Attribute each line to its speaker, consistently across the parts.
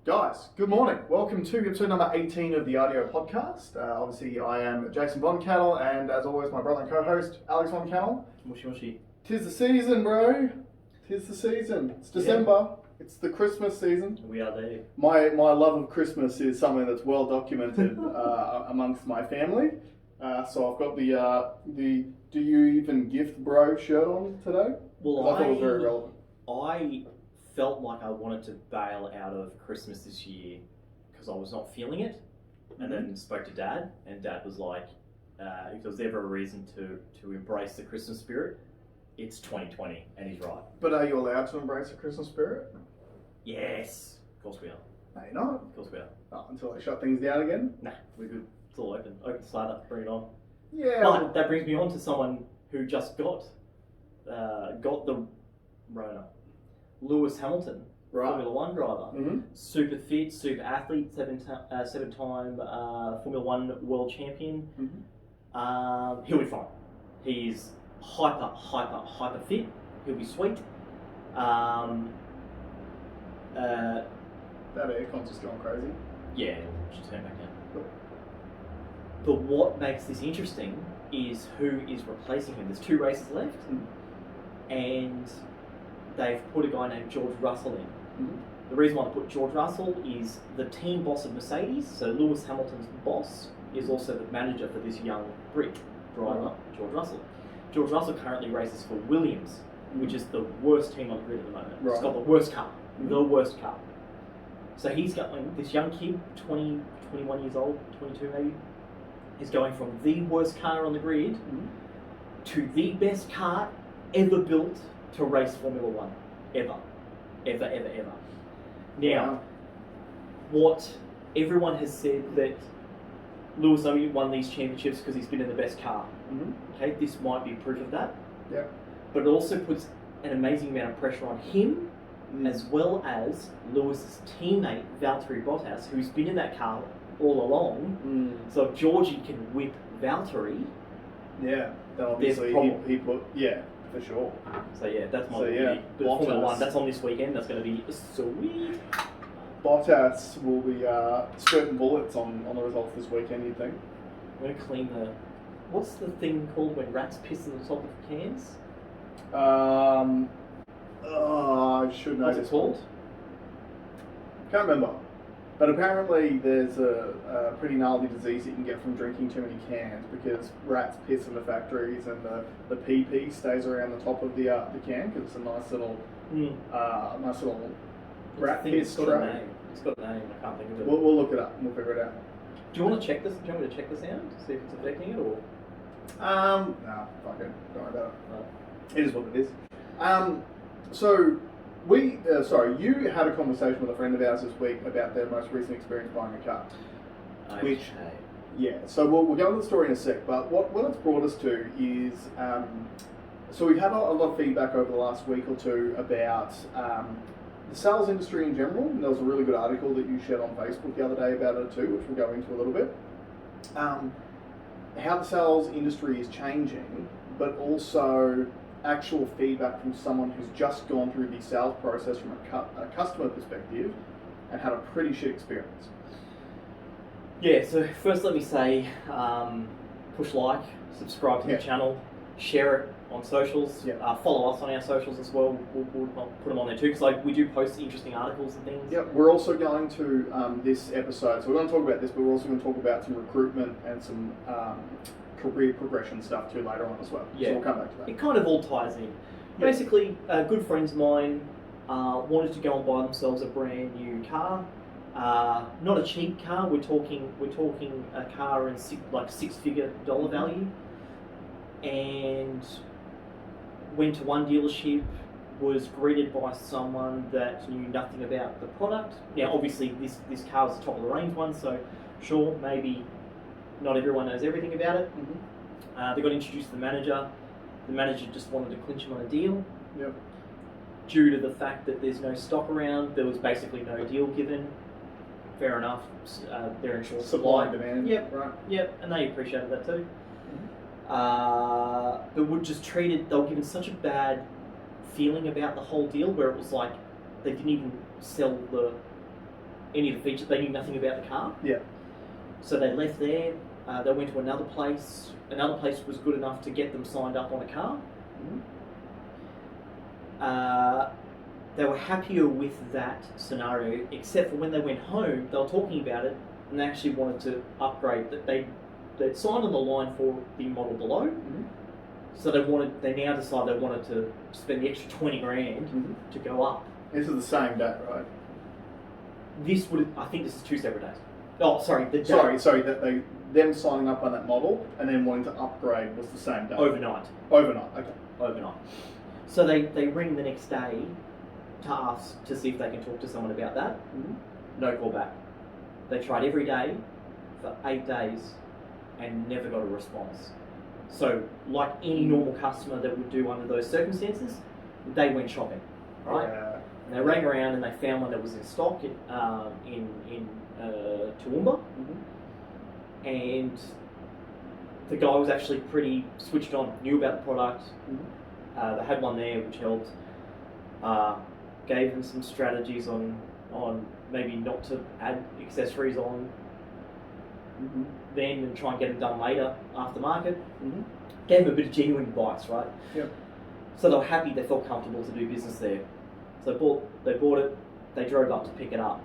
Speaker 1: Guys, good morning. Welcome to episode number 18 of the RDO Podcast. Obviously, I am Jason Von Cattle, and as always, my brother and co-host, Alex Von Cattle.
Speaker 2: Mushy mushy.
Speaker 1: Tis the season, bro. Tis the season. It's December. Yeah. It's the Christmas season.
Speaker 2: We are there.
Speaker 1: My love of Christmas is something that's well documented amongst my family. So I've got the Do You Even Gift Bro shirt on today.
Speaker 2: Well,
Speaker 1: I thought it was very relevant.
Speaker 2: I felt like I wanted to bail out of Christmas this year because I was not feeling it, and then spoke to Dad, and Dad was like, if there was ever a reason to embrace the Christmas spirit, it's 2020, and he's right.
Speaker 1: But are you allowed to embrace the Christmas spirit?
Speaker 2: Yes, of course we are.
Speaker 1: No, you're not.
Speaker 2: Of course we are.
Speaker 1: Oh, until they shut things down again?
Speaker 2: Nah, we're good. It's all open. Open slather, bring it on.
Speaker 1: Yeah.
Speaker 2: But that brings me on to someone who just got the Rona. Lewis Hamilton,
Speaker 1: right.
Speaker 2: Formula One driver, super fit, super athlete, seven-time Formula One world champion. He'll be fine. He's hyper fit. He'll be sweet.
Speaker 1: That aircon's just going crazy.
Speaker 2: Yeah, just turn back down. Cool. But what makes this interesting is who is replacing him. There's 2 races left, and they've put a guy named George Russell in. The reason why they put George Russell is the team boss of Mercedes, so Lewis Hamilton's boss is also the manager for this young Brit driver, George Russell. George Russell currently races for Williams, which is the worst team on the grid at the moment.
Speaker 1: Right.
Speaker 2: It's got the worst car, the worst car. So he's got this young kid, 20, 21 years old, 22 maybe, is going from the worst car on the grid to the best car ever built to race Formula One, ever. Now, what everyone has said that Lewis only won these championships because he's been in the best car. Okay, this might be proof of that.
Speaker 1: Yeah.
Speaker 2: But it also puts an amazing amount of pressure on him, as well as Lewis's teammate Valtteri Bottas, who's been in that car all along. So if Georgie can whip Valtteri,
Speaker 1: yeah, then obviously he put for sure.
Speaker 2: So yeah, that's my
Speaker 1: Bottas.
Speaker 2: Formula One. That's on this weekend. That's going to be sweet.
Speaker 1: Bottas will be spurting bullets on the results this weekend, you think?
Speaker 2: I'm going to clean the... What's the thing called when rats piss on the top of cans?
Speaker 1: I should know.
Speaker 2: What's it called?
Speaker 1: Can't remember. But apparently there's a pretty gnarly disease you can get from drinking too many cans because rats piss in the factories and the PP stays around the top of the can because it's a nice little rat piss tray.
Speaker 2: It's got a name. I can't think of it.
Speaker 1: We'll look it up and we'll figure it out.
Speaker 2: Do you want to check this? Do you want me to check this out to see if it's affecting it or?
Speaker 1: Nah, fuck it. Don't worry about it.
Speaker 2: No.
Speaker 1: It is what it is. So you had a conversation with a friend of ours this week about their most recent experience buying a car.
Speaker 2: Okay.
Speaker 1: So we'll go into the story in a sec, but what it's brought us to is, so we've had a lot of feedback over the last week or two about the sales industry in general, and there was a really good article that you shared on Facebook the other day about it too, which we'll go into a little bit. How the sales industry is changing, but also actual feedback from someone who's just gone through the sales process from a customer perspective and had a pretty shit experience.
Speaker 2: Yeah, so first let me say, push like, subscribe to the channel, share it on socials, follow us on our socials as well. We'll put them on there too because we do post interesting articles and things. Yeah,
Speaker 1: we're also going to, this episode, so we're going to talk about this, but we're also going to talk about some recruitment and some career progression stuff too later on as well.
Speaker 2: Yeah.
Speaker 1: So we'll come back to that.
Speaker 2: It kind of all ties in. Basically, good friends of mine wanted to go and buy themselves a brand new car. Not a cheap car. We're talking a car in $6-figure dollar value. And went to one dealership, was greeted by someone that knew nothing about the product. Now, obviously, this car was the top of the range one, so sure, maybe not everyone knows everything about it. They got introduced to the manager. The manager just wanted to clinch him on a deal.
Speaker 1: Yep.
Speaker 2: Due to the fact that there's no stock around, there was basically no deal given. Fair enough. They're in short
Speaker 1: supply and demand.
Speaker 2: Yep.
Speaker 1: Right.
Speaker 2: Yep. And they appreciated that too. But were just treated. They were given such a bad feeling about the whole deal, where it was like they didn't even sell any of the features. They knew nothing about the car.
Speaker 1: Yeah.
Speaker 2: So they left there. They went to another place. Another place was good enough to get them signed up on a car. They were happier with that scenario, except for when they went home, they were talking about it, and they actually wanted to upgrade. That they'd signed on the line for the model below, so they now decided they wanted to spend the extra 20 grand to go up.
Speaker 1: This is the same day, right?
Speaker 2: I think this is 2 separate days. Oh, sorry, the day.
Speaker 1: Sorry, them signing up on that model and then wanting to upgrade was the same day.
Speaker 2: Overnight.
Speaker 1: Okay.
Speaker 2: Overnight. So they ring the next day to ask to see if they can talk to someone about that. No call back. They tried every day for 8 days and never got a response. So, like any normal customer that would do under those circumstances, they went shopping, right?
Speaker 1: Yeah.
Speaker 2: And they rang around and they found one that was in stock in Toowoomba, and the guy was actually pretty switched on, knew about the product. They had one there which helped. Gave them some strategies on maybe not to add accessories on then and try and get them done later aftermarket. Gave them a bit of genuine advice, right?
Speaker 1: Yep.
Speaker 2: So they were happy, they felt comfortable to do business there. So they bought it, they drove up to pick it up.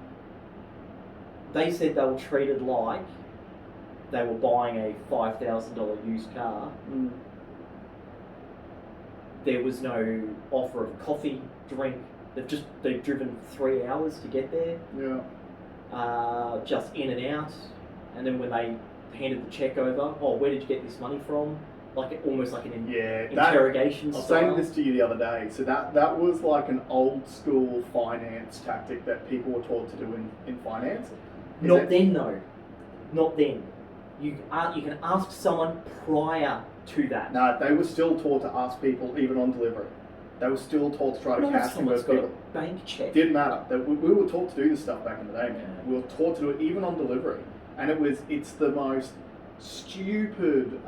Speaker 2: They said they were treated like they were buying a $5,000 used car. There was no offer of coffee, drink. They've driven 3 hours to get there.
Speaker 1: Yeah.
Speaker 2: Just in and out. And then when they handed the check over, where did you get this money from? Almost like an interrogation
Speaker 1: I was
Speaker 2: style.
Speaker 1: saying this to you the other day. So that was like an old school finance tactic that people were taught to do in finance.
Speaker 2: Then though. Not then. You can ask someone prior to that.
Speaker 1: No, they were still taught to ask people even on delivery. They were still taught to try to cash convert people.
Speaker 2: A bank check.
Speaker 1: Didn't matter. We were taught to do this stuff back in the day, man.
Speaker 2: Yeah.
Speaker 1: We were taught to do it even on delivery, and it's the most stupid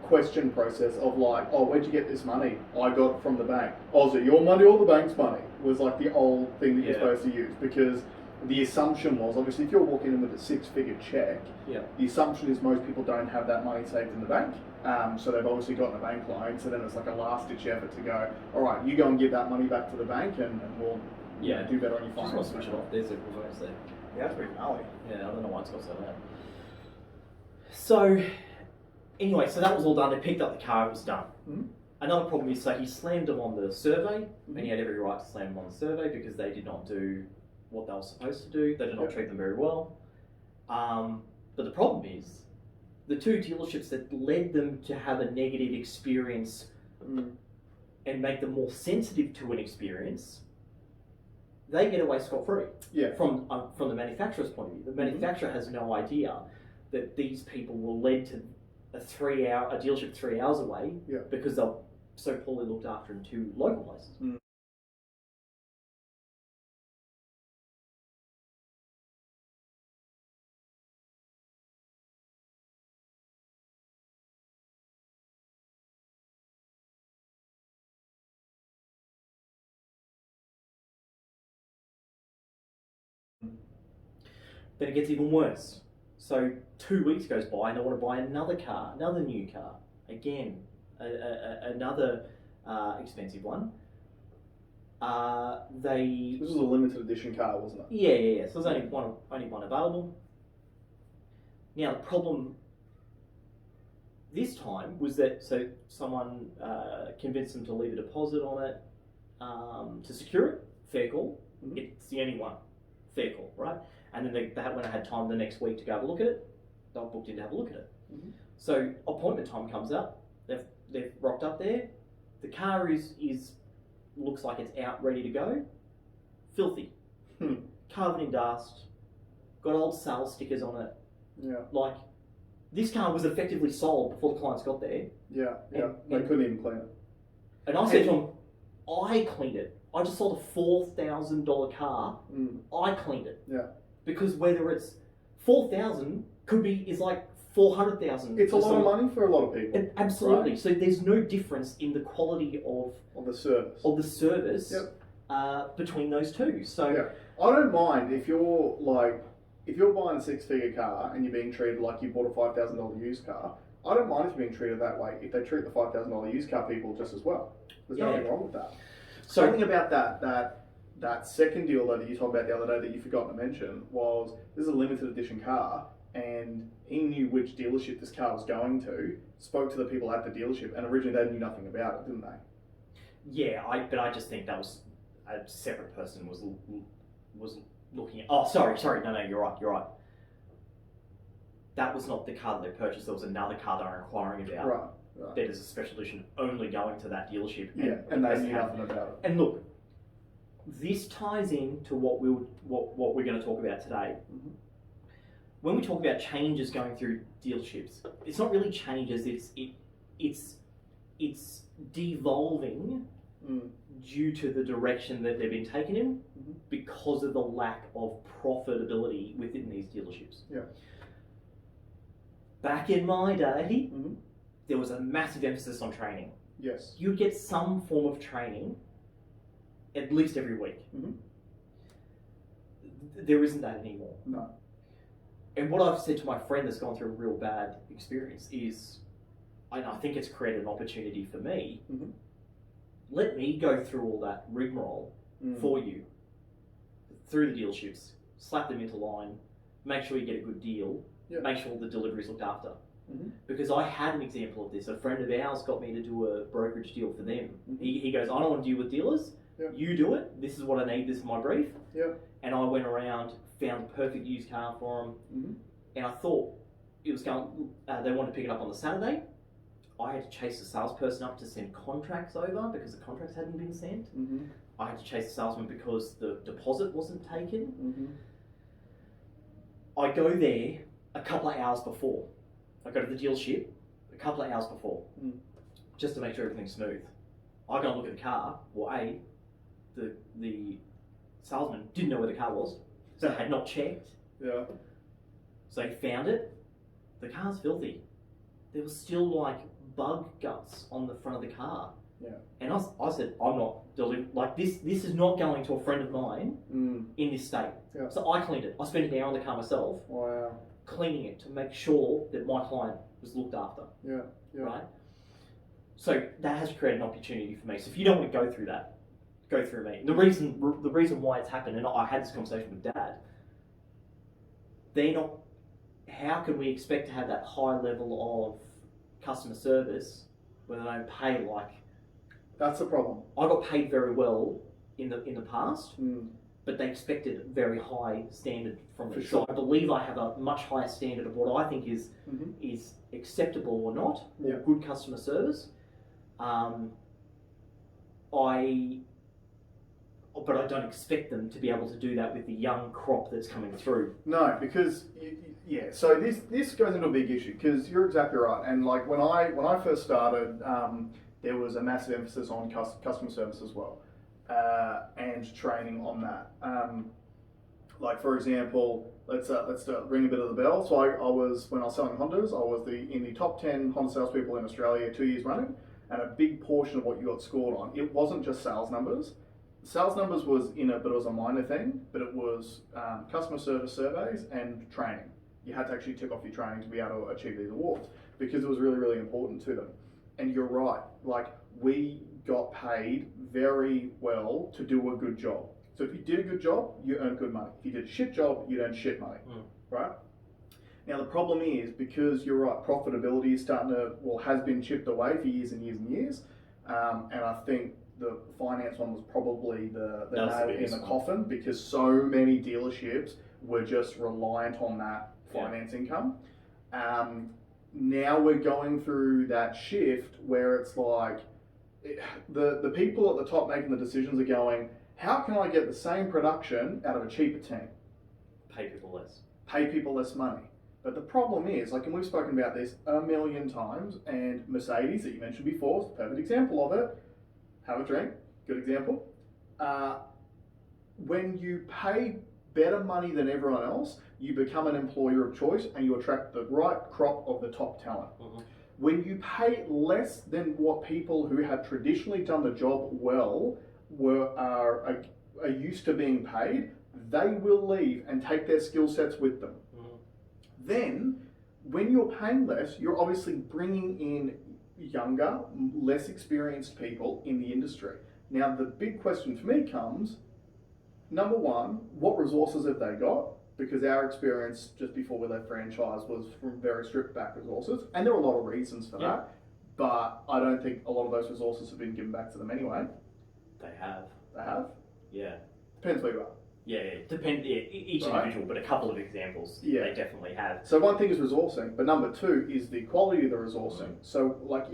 Speaker 1: question process of like, where'd you get this money? I got it from the bank. Is it your money or the bank's money? Was like the old thing that you're supposed to use, because the assumption was, obviously, if you're walking in with a 6-figure check, the assumption is most people don't have that money saved in the bank. So they've obviously gotten a bank loan, so then it's like a last-ditch effort to go, all right, you go and give that money back to the bank and we'll do better on your finance.
Speaker 2: Just switch it off. There's a reverse there.
Speaker 1: Yeah, that's pretty gnarly.
Speaker 2: Yeah, I don't know why it's got so loud. So, anyway, so that was all done. They picked up the car, it was done. Another problem is, so he slammed them on the survey, and he had every right to slam them on the survey because they did not do what they were supposed to do. They did not treat them very well. But the problem is, the 2 dealerships that led them to have a negative experience and make them more sensitive to an experience, they get away scot-free.
Speaker 1: Yeah.
Speaker 2: From the manufacturer's point of view. The manufacturer has no idea that these people were led to a dealership 3 hours away because they're so poorly looked after in 2 local places. Then it gets even worse. So 2 weeks goes by and they want to buy another car, another new car. Again, another expensive one.
Speaker 1: This was a limited edition car, wasn't it?
Speaker 2: Yeah. So there's only one available. Now the problem this time was that someone convinced them to leave a deposit on it to secure it. Fair call. It's the only one. Fair call, right? And then when I had time the next week to go have a look at it, they were booked in to have a look at it. So appointment time comes up. They've rocked up there. The car looks like it's out ready to go. Filthy, covered in dust. Got old sales stickers on it.
Speaker 1: Yeah.
Speaker 2: Like this car was effectively sold before the clients got there.
Speaker 1: Yeah. They couldn't even clean it.
Speaker 2: And I said to them, I cleaned it. I just sold a $4,000 car. I cleaned it.
Speaker 1: Yeah.
Speaker 2: Because whether it's 4,000 is like 400,000.
Speaker 1: It's a lot of money for a lot of people.
Speaker 2: Absolutely.
Speaker 1: Right?
Speaker 2: So there's no difference in the quality of
Speaker 1: the service.
Speaker 2: Of the service.
Speaker 1: Yep.
Speaker 2: between those two. So
Speaker 1: yeah. I don't mind if you're buying a 6-figure car and you're being treated like you bought a $5,000 used car. I don't mind if you're being treated that way if they treat the $5,000 used car people just as well. There's nothing wrong with that.
Speaker 2: So
Speaker 1: something about that second deal though that you talked about the other day that you forgot to mention was this is a limited edition car, and he knew which dealership this car was going to, spoke to the people at the dealership, and originally they knew nothing about it, didn't they?
Speaker 2: Yeah, but I just think that was a separate person was looking at. Oh, sorry, no, you're right. That was not the car that they purchased. There was another car they were inquiring about.
Speaker 1: Right.
Speaker 2: That is a special edition only going to that dealership.
Speaker 1: And they knew nothing about it.
Speaker 2: And look, this ties in to what we're going to talk about today.
Speaker 1: Mm-hmm.
Speaker 2: When we talk about changes going through dealerships, it's not really changes. It's devolving due to the direction that they've been taken in because of the lack of profitability within these dealerships.
Speaker 1: Yeah.
Speaker 2: Back in my day, there was a massive emphasis on training.
Speaker 1: Yes.
Speaker 2: You'd get some form of training at least every week. There isn't that anymore.
Speaker 1: No.
Speaker 2: And what I've said to my friend that's gone through a real bad experience is, and I think it's created an opportunity for me, let me go through all that rigmarole for you, through the dealerships, slap them into line, make sure you get a good deal, make sure the delivery's looked after. Because I had an example of this. A friend of ours got me to do a brokerage deal for them. He goes, I don't want to deal with dealers. You do it. This is what I need. This is my brief. And I went around, found the perfect used car for him. And I thought it was going. They wanted to pick it up on the Saturday. I had to chase the salesperson up to send contracts over because the contracts hadn't been sent. I had to chase the salesman because the deposit wasn't taken. I go there a couple of hours before. I go to the dealership a couple of hours before, just to make sure everything's smooth. I go and look at the car. Well, the salesman didn't know where the car was, so had not checked.
Speaker 1: Yeah.
Speaker 2: So he found it. The car's filthy. There was still like bug guts on the front of the car.
Speaker 1: Yeah.
Speaker 2: And I said, I'm not like this. This is not going to a friend of mine in this state.
Speaker 1: Yeah.
Speaker 2: So I cleaned it. I spent an hour on the car myself.
Speaker 1: Wow.
Speaker 2: Cleaning it to make sure that my client was looked after.
Speaker 1: Yeah.
Speaker 2: Right? So that has created an opportunity for me. So if you don't want to go through that, go through me. The reason why it's happened, and I had this conversation with Dad, they're not, how can we expect to have that high level of customer service when they don't pay like...
Speaker 1: That's the problem.
Speaker 2: I got paid very well in the past, but they expected very high standard from me.
Speaker 1: Sure.
Speaker 2: So I believe I have a much higher standard of what I think is acceptable or not, or good customer service. But I don't expect them to be able to do that with the young crop that's coming through.
Speaker 1: No, because so this goes into a big issue because you're exactly right. And like when I first started, there was a massive emphasis on customer service as well, and training on that. Like for example, let's ring a bit of the bell. So I was, when I was selling Hondas, I was in the top 10 Honda salespeople in Australia 2 years running, and a big portion of what you got scored on, it wasn't just sales numbers. Sales numbers was in it, but it was a minor thing. But it was customer service surveys and training. You had to actually tick off your training to be able to achieve these awards because it was really, really important to them. And you're right, like we got paid very well to do a good job. So if you did a good job, you earn good money. If you did a shit job, you earn shit money, right? Now the problem is, because you're right, profitability is has been chipped away for years and years and years. And I think the finance one was probably the nail in the coffin because so many dealerships were just reliant on that finance income. Now we're going through that shift where it's like the people at the top making the decisions are going, how can I get the same production out of a cheaper team?
Speaker 2: Pay people less.
Speaker 1: Pay people less money. But the problem is, like, and we've spoken about this a million times, and Mercedes that you mentioned before is a perfect example of it. Have a drink, good example. When you pay better money than everyone else, you become an employer of choice and you attract the right crop of the top talent. When you pay less than what people who have traditionally done the job well are used to being paid, they will leave and take their skill sets with them. Then, when you're paying less, you're obviously bringing in younger, less experienced people in the industry. Now, the big question for me comes, number one, what resources have they got? Because our experience just before we left franchise was from very stripped back resources, and there are a lot of reasons for that, but I don't think a lot of those resources have been given back to them anyway.
Speaker 2: They have.
Speaker 1: They have?
Speaker 2: Yeah.
Speaker 1: Depends where you are.
Speaker 2: Yeah, each individual, but a couple of examples they definitely have.
Speaker 1: So one thing is resourcing, but number two is the quality of the resourcing. So like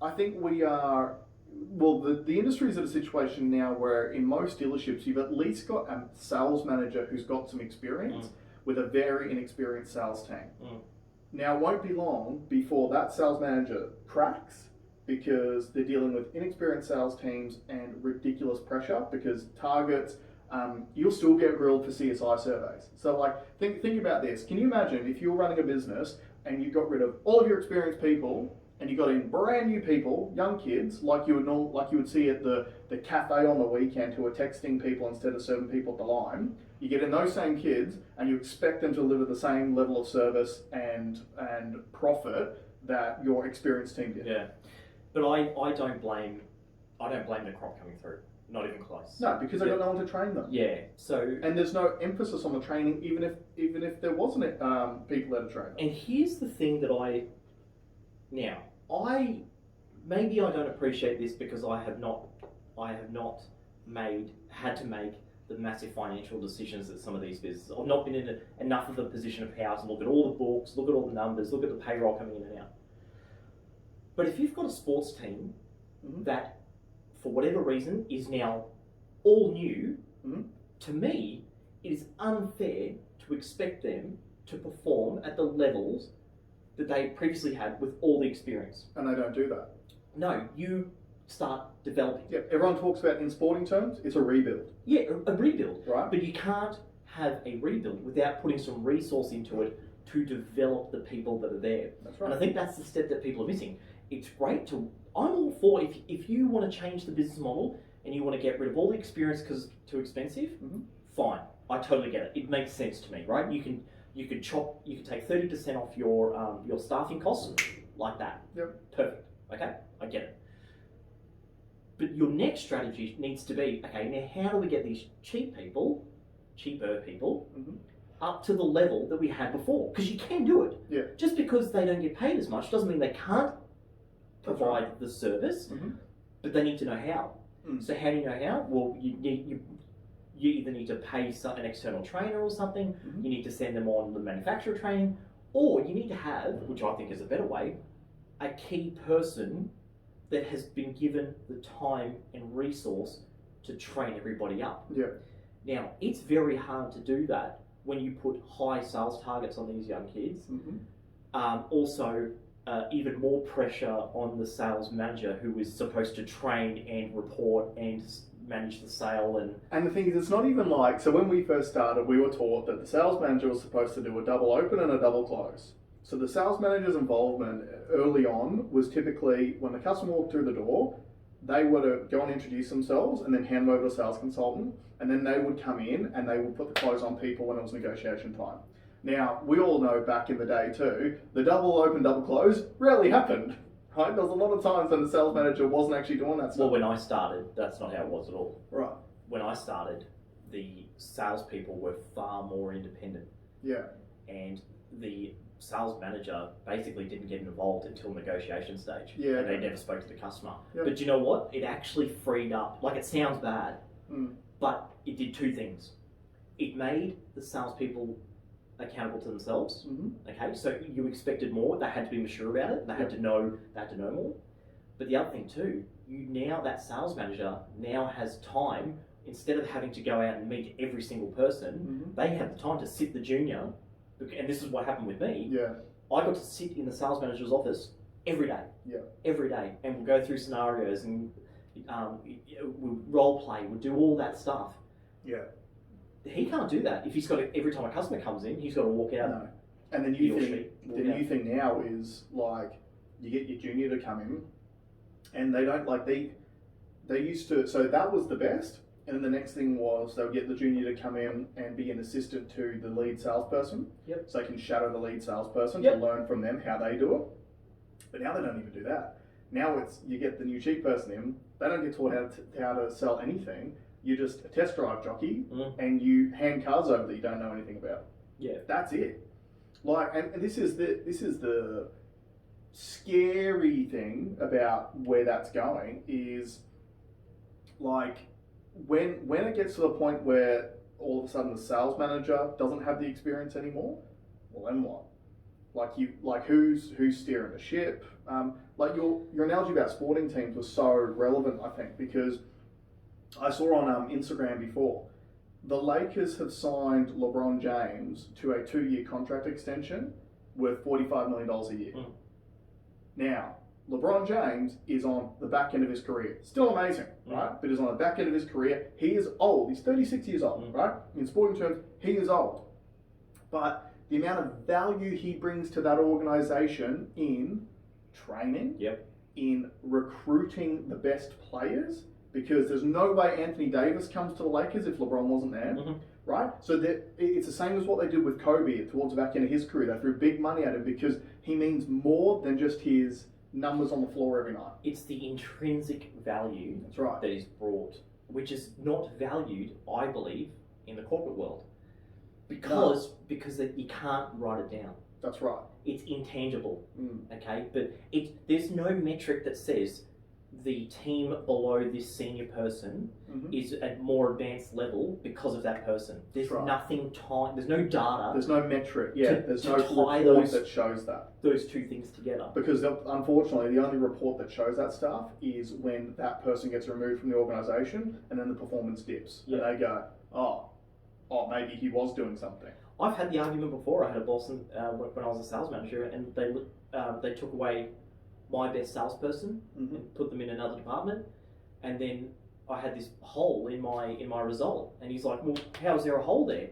Speaker 1: I think we are, well, the industry is at a situation now where in most dealerships you've at least got a sales manager who's got some experience with a very inexperienced sales team. Now it won't be long before that sales manager cracks because they're dealing with inexperienced sales teams and ridiculous pressure because targets, you'll still get grilled for CSI surveys. So like, think about this. Can you imagine if you were running a business and you got rid of all of your experienced people and you got in brand new people, young kids, like you would see at the cafe on the weekend who are texting people instead of serving people at the line. You get in those same kids and you expect them to deliver the same level of service and profit that your experienced team did.
Speaker 2: Yeah, but I don't blame the crop coming through. Not even close.
Speaker 1: No, because they got no one to train them.
Speaker 2: Yeah. So
Speaker 1: and there's no emphasis on the training, even if there wasn't people there to train them.
Speaker 2: And here's the thing that maybe I don't appreciate this because I have not had to make the massive financial decisions that some of these businesses. I've not been in enough of a position of power to look at all the books, look at all the numbers, look at the payroll coming in and out. But if you've got a sports team that, for whatever reason, is now all new, to me, it is unfair to expect them to perform at the levels that they previously had with all the experience.
Speaker 1: And they don't do that.
Speaker 2: No, you start developing.
Speaker 1: Yeah, everyone talks about in sporting terms, it's a rebuild.
Speaker 2: Yeah, a rebuild.
Speaker 1: Right.
Speaker 2: But you can't have a rebuild without putting some resource into it to develop the people that are there.
Speaker 1: That's right.
Speaker 2: And I think that's the step that people are missing. It's great I'm all for if you want to change the business model and you want to get rid of all the experience because it's too expensive, fine. I totally get it. It makes sense to me, right? You can take 30% off your staffing costs like that.
Speaker 1: Yep.
Speaker 2: Perfect. Okay, I get it. But your next strategy needs to be, okay, now how do we get these cheaper people, up to the level that we had before? Because you can do it.
Speaker 1: Yeah.
Speaker 2: Just because they don't get paid as much doesn't mean they can't provide the service, but they need to know how. So how do you know how? Well, you either need to pay an external trainer or something, you need to send them on the manufacturer training, or you need to have, which I think is a better way, a key person that has been given the time and resource to train everybody up.
Speaker 1: Yeah.
Speaker 2: Now, it's very hard to do that when you put high sales targets on these young kids. Also, even more pressure on the sales manager who is supposed to train and report and manage the sale.
Speaker 1: And the thing is, it's not even like, so when we first started, we were taught that the sales manager was supposed to do a double open and a double close. So the sales manager's involvement early on was typically when the customer walked through the door, they were to go and introduce themselves and then hand them over to a sales consultant, and then they would come in and they would put the close on people when it was negotiation time. Now, we all know back in the day too, the double open, double close rarely happened, right? There was a lot of times when the sales manager wasn't actually doing that stuff.
Speaker 2: Well, when I started, that's not how it was at all.
Speaker 1: Right.
Speaker 2: When I started, the salespeople were far more independent.
Speaker 1: Yeah.
Speaker 2: And the sales manager basically didn't get involved until negotiation stage.
Speaker 1: Yeah.
Speaker 2: And they never spoke to the customer.
Speaker 1: Yep.
Speaker 2: But you know what? It actually freed up, like it sounds bad, but it did two things. It made the salespeople accountable to themselves. Okay, so you expected more. They had to be mature about it. They had to know more. But the other thing too, that sales manager now has time, instead of having to go out and meet every single person, they have the time to sit the junior. And this is what happened with me.
Speaker 1: Yeah.
Speaker 2: I got to sit in the sales manager's office every day. Yeah. Every day, and we'll go through scenarios and we'll role play. We'll do all that stuff.
Speaker 1: Yeah.
Speaker 2: He can't do that if he's got to, every time a customer comes in, he's got to walk out.
Speaker 1: No. And the new thing now is like you get your junior to come in, and they don't like they used to. So that was the best. And then the next thing was they'll get the junior to come in and be an assistant to the lead salesperson.
Speaker 2: Yep.
Speaker 1: So they can shadow the lead salesperson
Speaker 2: Yep.
Speaker 1: to learn from them how they do it. But now they don't even do that. Now it's you get the new chief person in. They don't get taught how to sell anything. You're just a test drive jockey, and you hand cars over that you don't know anything about.
Speaker 2: Yeah.
Speaker 1: That's it. Like, and this is the scary thing about where that's going is like when it gets to the point where all of a sudden the sales manager doesn't have the experience anymore, well then what? Like who's steering the ship? Like your analogy about sporting teams was so relevant, I think, because I saw on Instagram before the Lakers have signed LeBron James to a 2-year contract extension worth $45 million a year. Now, LeBron James is on the back end of his career. Still amazing, right? But he's on the back end of his career. He is old. He's 36 years old, right? In sporting terms, he is old. But the amount of value he brings to that organization in training, in recruiting the best players, because there's no way Anthony Davis comes to the Lakers if LeBron wasn't there, right? So it's the same as what they did with Kobe towards the back end of his career. They threw big money at him because he means more than just his numbers on the floor every night.
Speaker 2: It's the intrinsic value
Speaker 1: That's right.
Speaker 2: that is brought, which is not valued, I believe, in the corporate world. Because you can't write it down.
Speaker 1: That's right.
Speaker 2: It's intangible, okay? But there's no metric that says the team below this senior person is at more advanced level because of that person. There's nothing there's no data.
Speaker 1: There's no metric. There's no
Speaker 2: tie
Speaker 1: report that shows that.
Speaker 2: Those two things together.
Speaker 1: Because unfortunately, the only report that shows that stuff is when that person gets removed from the organisation and then the performance dips. And they go, oh, maybe he was doing something.
Speaker 2: I've had the argument before. I had a boss when I was a sales manager, and they took away my best salesperson and put them in another department, and then I had this hole in my result, and he's like, well, how is there a hole there?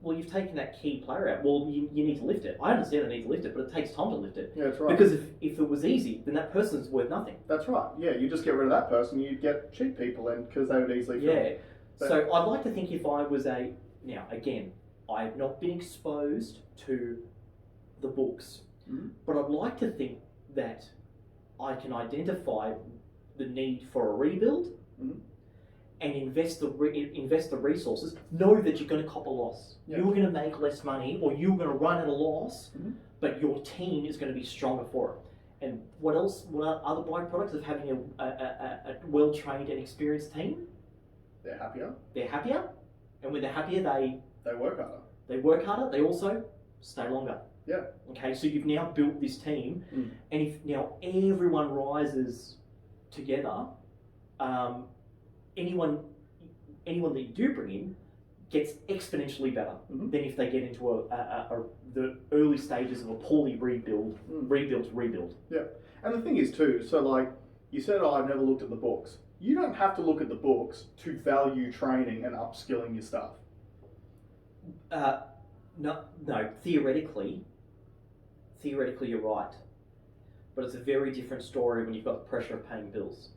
Speaker 2: Well, you've taken that key player out. Well, you need to lift it. I understand I need to lift it, but it takes time to lift it.
Speaker 1: Yeah, that's right.
Speaker 2: Because if it was easy, then that person's worth nothing.
Speaker 1: That's right. Yeah, you just get rid of that person, you get cheap people in because they would easily fill.
Speaker 2: Yeah. So I'd like to think if I was now again, I have not been exposed to the books, but I'd like to think that I can identify the need for a rebuild and invest the resources. Know that you're going to cop a loss. You're going to make less money, or you're going to run at a loss, but your team is going to be stronger for it. And what else? What are other byproducts of having a well-trained and experienced team?
Speaker 1: They're happier.
Speaker 2: They're happier, and when they're happier,
Speaker 1: they work harder.
Speaker 2: They work harder. They also stay longer.
Speaker 1: Yeah. Okay,
Speaker 2: so you've now built this team, and if now everyone rises together, anyone that you do bring in gets exponentially better than if they get into the early stages of a poorly rebuild.
Speaker 1: Yeah, and the thing is too, so like you said, I've never looked at the books. You don't have to look at the books to value training and upskilling your staff.
Speaker 2: No, theoretically you're right. But it's a very different story when you've got the pressure of paying bills.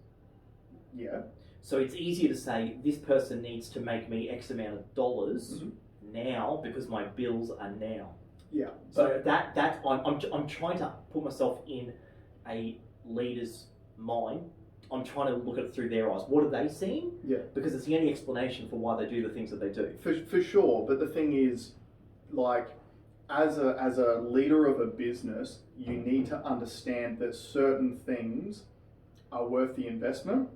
Speaker 1: Yeah.
Speaker 2: So it's easier to say, this person needs to make me X amount of dollars now because my bills are now.
Speaker 1: Yeah.
Speaker 2: So I'm trying to put myself in a leader's mind. I'm trying to look at it through their eyes. What are they seeing?
Speaker 1: Yeah.
Speaker 2: Because it's the only explanation for why they do the things that they do.
Speaker 1: For sure, but the thing is, like, as a leader of a business, you need to understand that certain things are worth the investment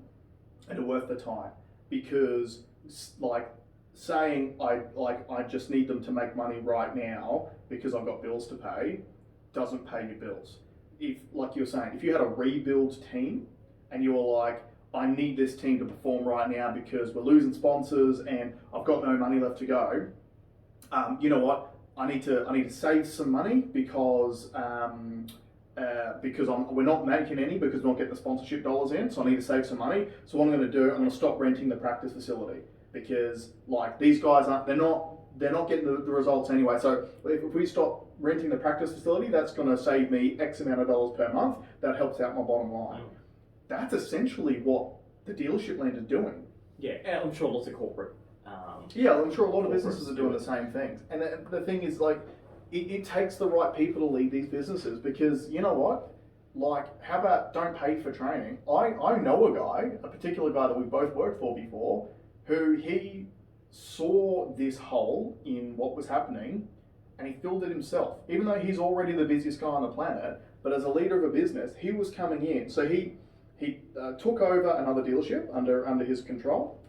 Speaker 1: and are worth the time. Because, like, saying I just need them to make money right now because I've got bills to pay doesn't pay your bills. If, like you were saying, if you had a rebuild team and you were like, I need this team to perform right now because we're losing sponsors and I've got no money left to go. You know what? I need to save some money because we're not making any because we're not getting the sponsorship dollars in. So I need to save some money. So what I'm going to do, I'm going to stop renting the practice facility because like these guys they're not getting the results anyway. So if we stop renting the practice facility, that's going to save me X amount of dollars per month. That helps out my bottom line. That's essentially what the dealership land is doing.
Speaker 2: Yeah, and I'm sure lots of corporate.
Speaker 1: Yeah, I'm sure a lot of businesses are doing the same things. And the thing is, like, it takes the right people to lead these businesses because, you know what? Like, how about don't pay for training? I know a guy, a particular guy that we both worked for before, who he saw this hole in what was happening and he filled it himself. Even though he's already the busiest guy on the planet, but as a leader of a business, he was coming in. So he took over another dealership under his control.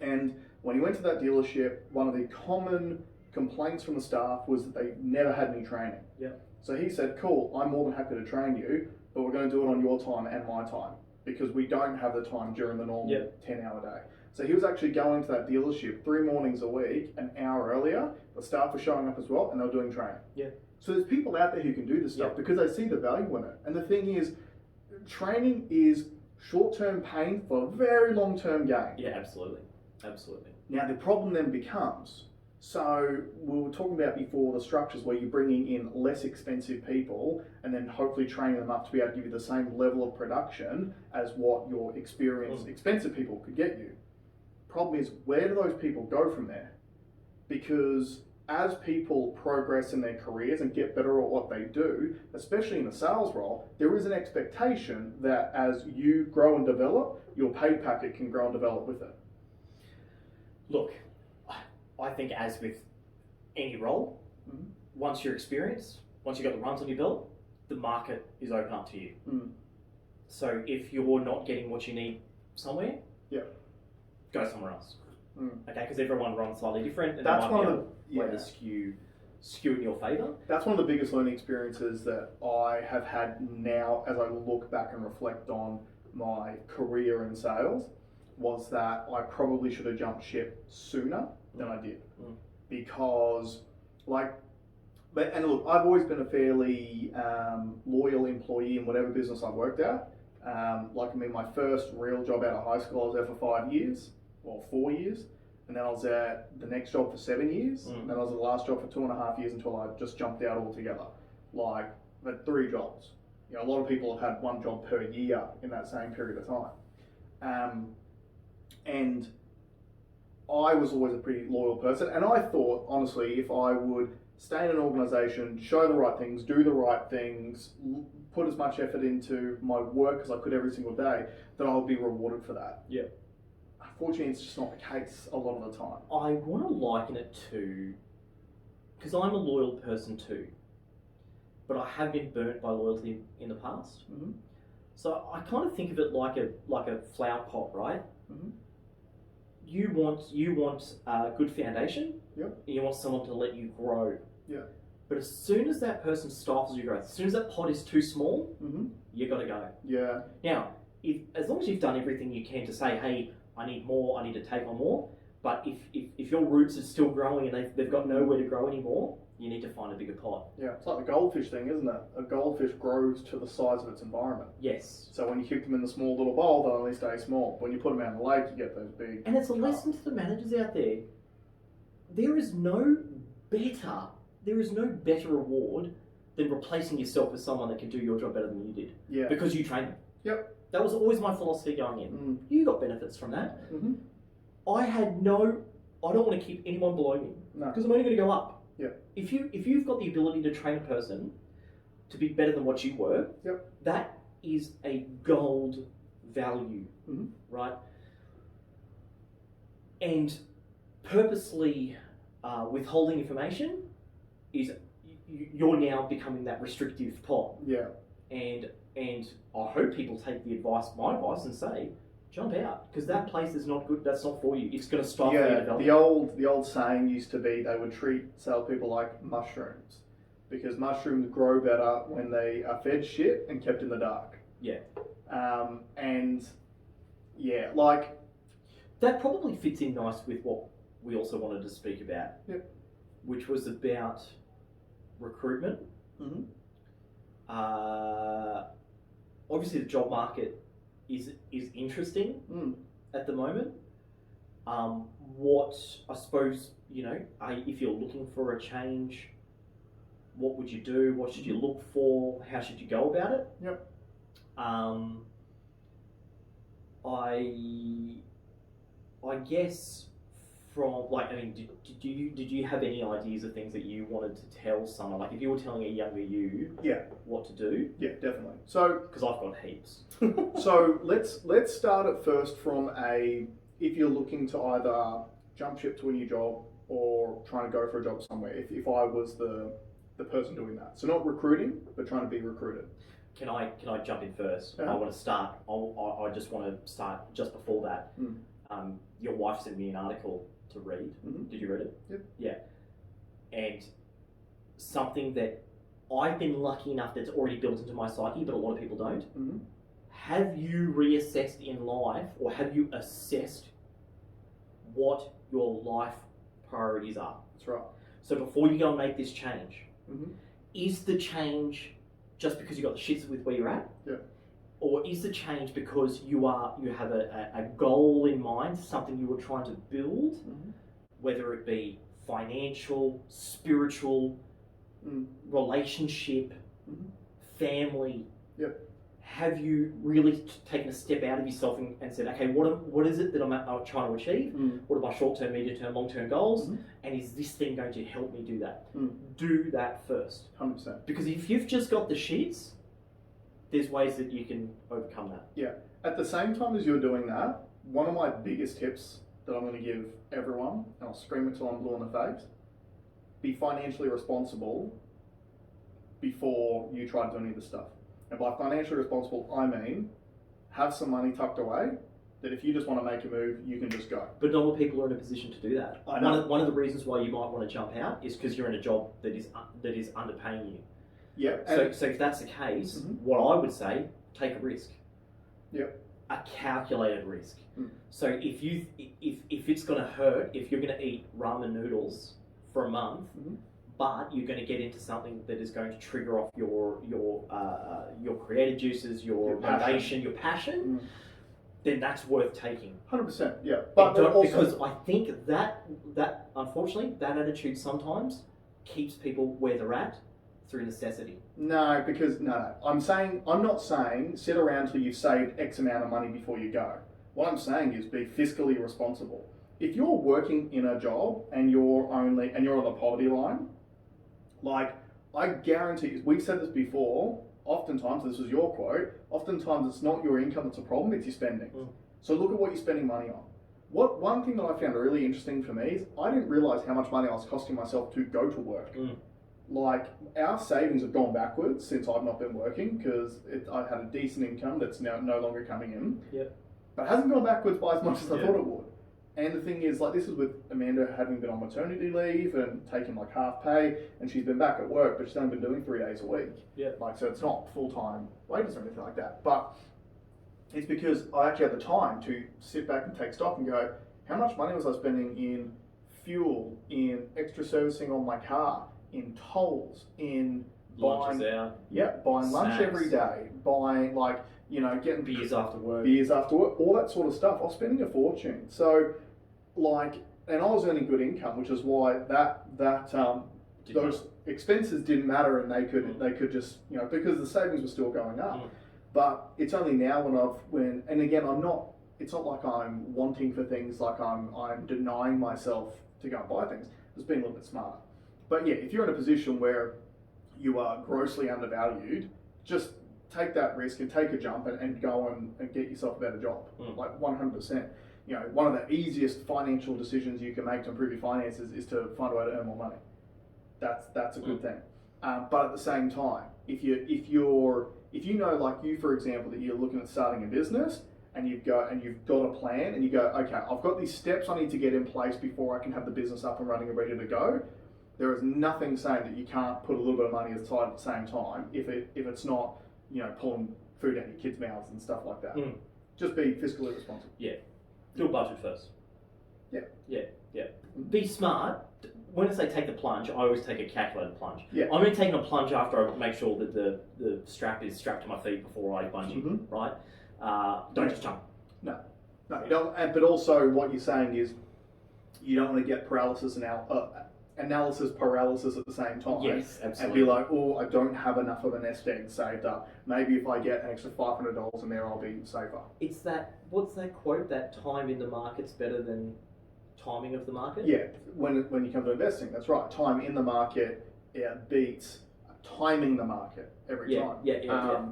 Speaker 1: And when he went to that dealership, one of the common complaints from the staff was that they never had any training.
Speaker 2: Yeah.
Speaker 1: So he said, cool, I'm more than happy to train you, but we're going to do it on your time and my time because we don't have the time during the normal 10-hour day. So he was actually going to that dealership 3 mornings a week, an hour earlier. The staff were showing up as well and they were doing training.
Speaker 2: Yeah.
Speaker 1: So there's people out there who can do this stuff because they see the value in it. And the thing is, training is short-term pain for very long-term gain.
Speaker 2: Yeah, absolutely. Absolutely.
Speaker 1: Now the problem then becomes, so we were talking about before the structures where you're bringing in less expensive people and then hopefully training them up to be able to give you the same level of production as what your experienced expensive people could get you. Problem is, where do those people go from there? Because as people progress in their careers and get better at what they do, especially in a sales role, there is an expectation that as you grow and develop, your pay packet can grow and develop with it.
Speaker 2: Look, I think as with any role, once you're experienced, once you've got the runs on your belt, the market is open up to you. So if you're not getting what you need somewhere, go somewhere else. Okay, because everyone runs slightly different, and
Speaker 1: that's one of the
Speaker 2: way to skew in your favour.
Speaker 1: That's one of the biggest learning experiences that I have had now as I look back and reflect on my career in sales, was that I probably should have jumped ship sooner than I did. Because, and look, I've always been a fairly loyal employee in whatever business I've worked at. My first real job out of high school, I was there for 5 years, or 4 years, and then I was at the next job for 7 years, and then I was at the last job for 2.5 years until I just jumped out altogether. I had 3 jobs. You know, a lot of people have had 1 job per year in that same period of time. And I was always a pretty loyal person, and I thought, honestly, if I would stay in an organisation, show the right things, do the right things, put as much effort into my work as I could every single day, that I would be rewarded for that.
Speaker 2: Yeah.
Speaker 1: Unfortunately, it's just not the case a lot of the time.
Speaker 2: I want to liken it to, because I'm a loyal person too, but I have been burnt by loyalty in the past. So I kind of think of it like a flower pot, right? You want a good foundation.
Speaker 1: Yep.
Speaker 2: And you want someone to let you grow.
Speaker 1: Yeah.
Speaker 2: But as soon as that person stifles your growth, as soon as that pot is too small, you got to go.
Speaker 1: Yeah.
Speaker 2: Now, as long as you've done everything you can to say, hey, I need more, I need to take on more, but if your roots are still growing and they've got nowhere to grow anymore, you need to find a bigger pot.
Speaker 1: Yeah, it's like the goldfish thing, isn't it? A goldfish grows to the size of its environment.
Speaker 2: Yes.
Speaker 1: So when you keep them in the small little bowl, they'll only stay small. When you put them out in the lake, you get those big.
Speaker 2: And it's a lesson to the managers out there. There is no better reward than replacing yourself with someone that can do your job better than you did.
Speaker 1: Yeah.
Speaker 2: Because you trained them.
Speaker 1: Yep.
Speaker 2: That was always my philosophy going in. You got benefits from that. I don't want to keep anyone below me.
Speaker 1: No.
Speaker 2: Because I'm only going to go up.
Speaker 1: Yeah.
Speaker 2: If you've got the ability to train a person to be better than what you were, that is a gold value, right? And purposely withholding information is you're now becoming that restrictive pot.
Speaker 1: Yeah.
Speaker 2: And I hope people take my advice, and say, jump out, because that place is not good. That's not for you. It's going to stop your development.
Speaker 1: The old saying used to be they would treat salespeople like mushrooms, because mushrooms grow better when they are fed shit and kept in the dark.
Speaker 2: Yeah. That probably fits in nice with what we also wanted to speak about.
Speaker 1: Yep.
Speaker 2: Which was about recruitment. Obviously, the job market is interesting at the moment. What I suppose, if you're looking for a change, what would you do? What should you look for? How should you go about it? I guess from like, I mean, did you have any ideas of things that you wanted to tell someone? Like, if you were telling a younger you, what to do?
Speaker 1: Yeah, definitely. So,
Speaker 2: because I've got heaps.
Speaker 1: So let's start at first from if you're looking to either jump ship to a new job or trying to go for a job somewhere. If I was the person doing that, so not recruiting, but trying to be recruited.
Speaker 2: Can I jump in first?
Speaker 1: Yeah.
Speaker 2: I want to start. I just want to start just before that. Your wife sent me an article to read.
Speaker 1: Mm-hmm.
Speaker 2: Did you read it?
Speaker 1: Yep.
Speaker 2: Yeah. And something that I've been lucky enough that's already built into my psyche, but a lot of people don't.
Speaker 1: Mm-hmm.
Speaker 2: Have you reassessed in life, or have you assessed what your life priorities are?
Speaker 1: That's right.
Speaker 2: So before you go and make this change,
Speaker 1: mm-hmm.
Speaker 2: is the change just because you got the shits with where you're at?
Speaker 1: Yeah.
Speaker 2: Or is the change because you have a goal in mind, something you were trying to build,
Speaker 1: mm-hmm.
Speaker 2: whether it be financial, spiritual, relationship,
Speaker 1: mm-hmm.
Speaker 2: family?
Speaker 1: Yep.
Speaker 2: Have you really taken a step out of yourself and said, okay, what is it that I'm trying to achieve? What are my short-term, medium-term, long-term goals?
Speaker 1: Mm-hmm.
Speaker 2: And is this thing going to help me do that?
Speaker 1: Do
Speaker 2: that first.
Speaker 1: 100%.
Speaker 2: Because if you've just got the shits, there's ways that you can overcome that.
Speaker 1: Yeah. At the same time as you're doing that, one of my biggest tips that I'm going to give everyone, and I'll scream it till I'm blue in the face, be financially responsible before you try to do any of this stuff. And by financially responsible, I mean have some money tucked away that if you just want to make a move, you can just go.
Speaker 2: But not all people are in a position to do that.
Speaker 1: I know.
Speaker 2: One of the reasons why you might want to jump out is because you're in a job that is underpaying you.
Speaker 1: Yeah.
Speaker 2: So if that's the case,
Speaker 1: mm-hmm.
Speaker 2: what I would say, take a risk.
Speaker 1: Yep.
Speaker 2: A calculated risk. So if it's going to hurt, if you're going to eat ramen noodles for a month,
Speaker 1: mm-hmm.
Speaker 2: but you're going to get into something that is going to trigger off your creative juices, your motivation, your passion, then that's worth taking.
Speaker 1: 100%, yeah. But also,
Speaker 2: because I think that unfortunately that attitude sometimes keeps people where they're at through necessity.
Speaker 1: No, because I'm not saying sit around till you've saved X amount of money before you go. What I'm saying is be fiscally responsible. If you're working in a job and you're on the poverty line, like I guarantee you, we've said this before, oftentimes, this was your quote, oftentimes it's not your income that's a problem, it's your spending. So look at what you're spending money on. One thing that I found really interesting for me is I didn't realise how much money I was costing myself to go to work. Like our savings have gone backwards since I've not been working because I had a decent income that's now no longer coming in.
Speaker 2: Yep.
Speaker 1: But it hasn't gone backwards by as much as I thought it would. And the thing is, like, this is with Amanda having been on maternity leave and taking like half pay, and she's been back at work, but she's only been doing 3 days a week.
Speaker 2: Yeah.
Speaker 1: Like, so it's not full-time wages or anything like that. But it's because I actually had the time to sit back and take stock and go, how much money was I spending in fuel, in extra servicing on my car, in tolls, in buying lunch
Speaker 2: snacks.
Speaker 1: every day, buying getting
Speaker 2: beers after work,
Speaker 1: all that sort of stuff. I was spending a fortune. So, and I was earning good income, which is why those expenses didn't matter, and they could just because the savings were still going up. But it's only now and again it's not like I'm wanting for things, like I'm denying myself to go and buy things. Just being a little bit smarter. But yeah, if you're in a position where you are grossly undervalued, just take that risk and take a jump and go and get yourself a better job. Like 100%. One of the easiest financial decisions you can make to improve your finances is to find a way to earn more money. That's a good thing. But at the same time, if you know, like you, for example, that you're looking at starting a business and you've got a plan and you go, okay, I've got these steps I need to get in place before I can have the business up and running and ready to go. There is nothing saying that you can't put a little bit of money aside at the same time if it's not pulling food out your kids' mouths and stuff like that. Just be fiscally responsible.
Speaker 2: Yeah. Do a budget first.
Speaker 1: Yeah.
Speaker 2: Be smart. When I say take the plunge, I always take a calculated plunge.
Speaker 1: Yeah.
Speaker 2: I'm only taking a plunge after I make sure that the strap is strapped to my feet before I bungee, right? Don't just jump.
Speaker 1: No, you don't. But also, what you're saying is, you don't want to get paralysis analysis paralysis at the same time.
Speaker 2: Yes,
Speaker 1: And
Speaker 2: absolutely.
Speaker 1: be like, oh, I don't have enough of a nest egg saved up. Maybe if I get an extra $500 in there, I'll be safer.
Speaker 2: It's that, what's that quote? That time in the market's better than timing of the market?
Speaker 1: Yeah, when you come to investing, that's right. Time in the market beats timing the market every time.
Speaker 2: Yeah.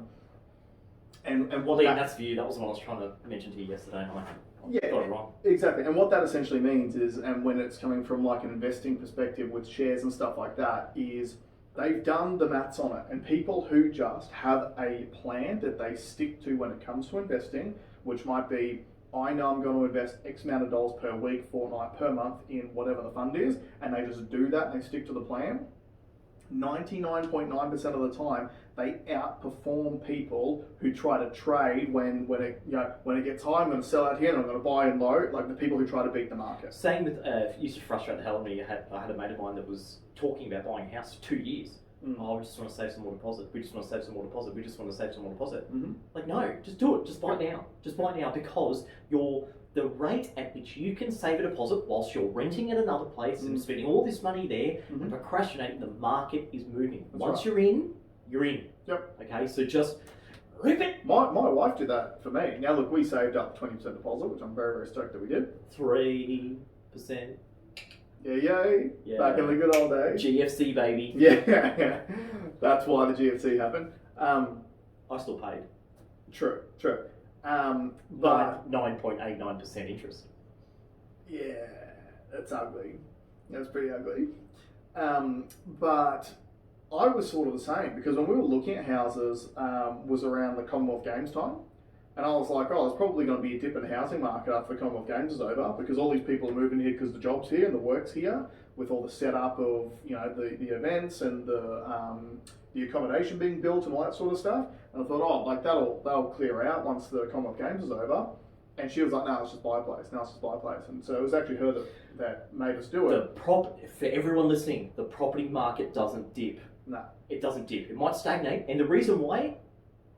Speaker 1: And
Speaker 2: Well, Ian, that's for you. That was what I was trying to mention to you yesterday, and I got it wrong.
Speaker 1: Exactly. And what that essentially means is, and when it's coming from like an investing perspective with shares and stuff like that, is they've done the maths on it. And people who just have a plan that they stick to when it comes to investing, which might be, I know I'm going to invest X amount of dollars per week, fortnight, per month in whatever the fund is, and they just do that and they stick to the plan. 99.9% of the time, they outperform people who try to trade when it gets high. I'm going to sell out here and I'm going to buy in low. Like the people who try to beat the market.
Speaker 2: Same with used to frustrate the hell out of me. I had a mate of mine that was talking about buying a house for 2 years. Oh, we just want to save some more deposit. We just want to save some more deposit. We just want to save some more deposit. Like, no, just do it. Just buy it now. Just buy it now, because the rate at which you can save a deposit whilst you're renting at another place and spending all this money there and procrastinating, the market is moving. Once you're in, you're in.
Speaker 1: Yep.
Speaker 2: Okay, so just rip it.
Speaker 1: My wife did that for me. Now look, we saved up 20% deposit, which I'm very, very stoked that we did.
Speaker 2: 3%.
Speaker 1: Yeah. Back in the good old days.
Speaker 2: GFC, baby.
Speaker 1: Yeah. That's why the GFC happened.
Speaker 2: I still paid.
Speaker 1: True.
Speaker 2: But 9.89% interest.
Speaker 1: Yeah, that's ugly. That's pretty ugly. But I was sort of the same, because when we were looking at houses, was around the Commonwealth Games time. And I was like, oh, there's probably going to be a dip in the housing market after the Commonwealth Games is over, because all these people are moving here because the job's here and the work's here, with all the setup of the events and the accommodation being built and all that sort of stuff. And I thought, oh, like that'll clear out once the Commonwealth Games is over. And she was like, no, let's just buy a place. And so it was actually her that made us do it.
Speaker 2: For everyone listening, the property market doesn't dip.
Speaker 1: No.
Speaker 2: It doesn't dip. It might stagnate, and the reason why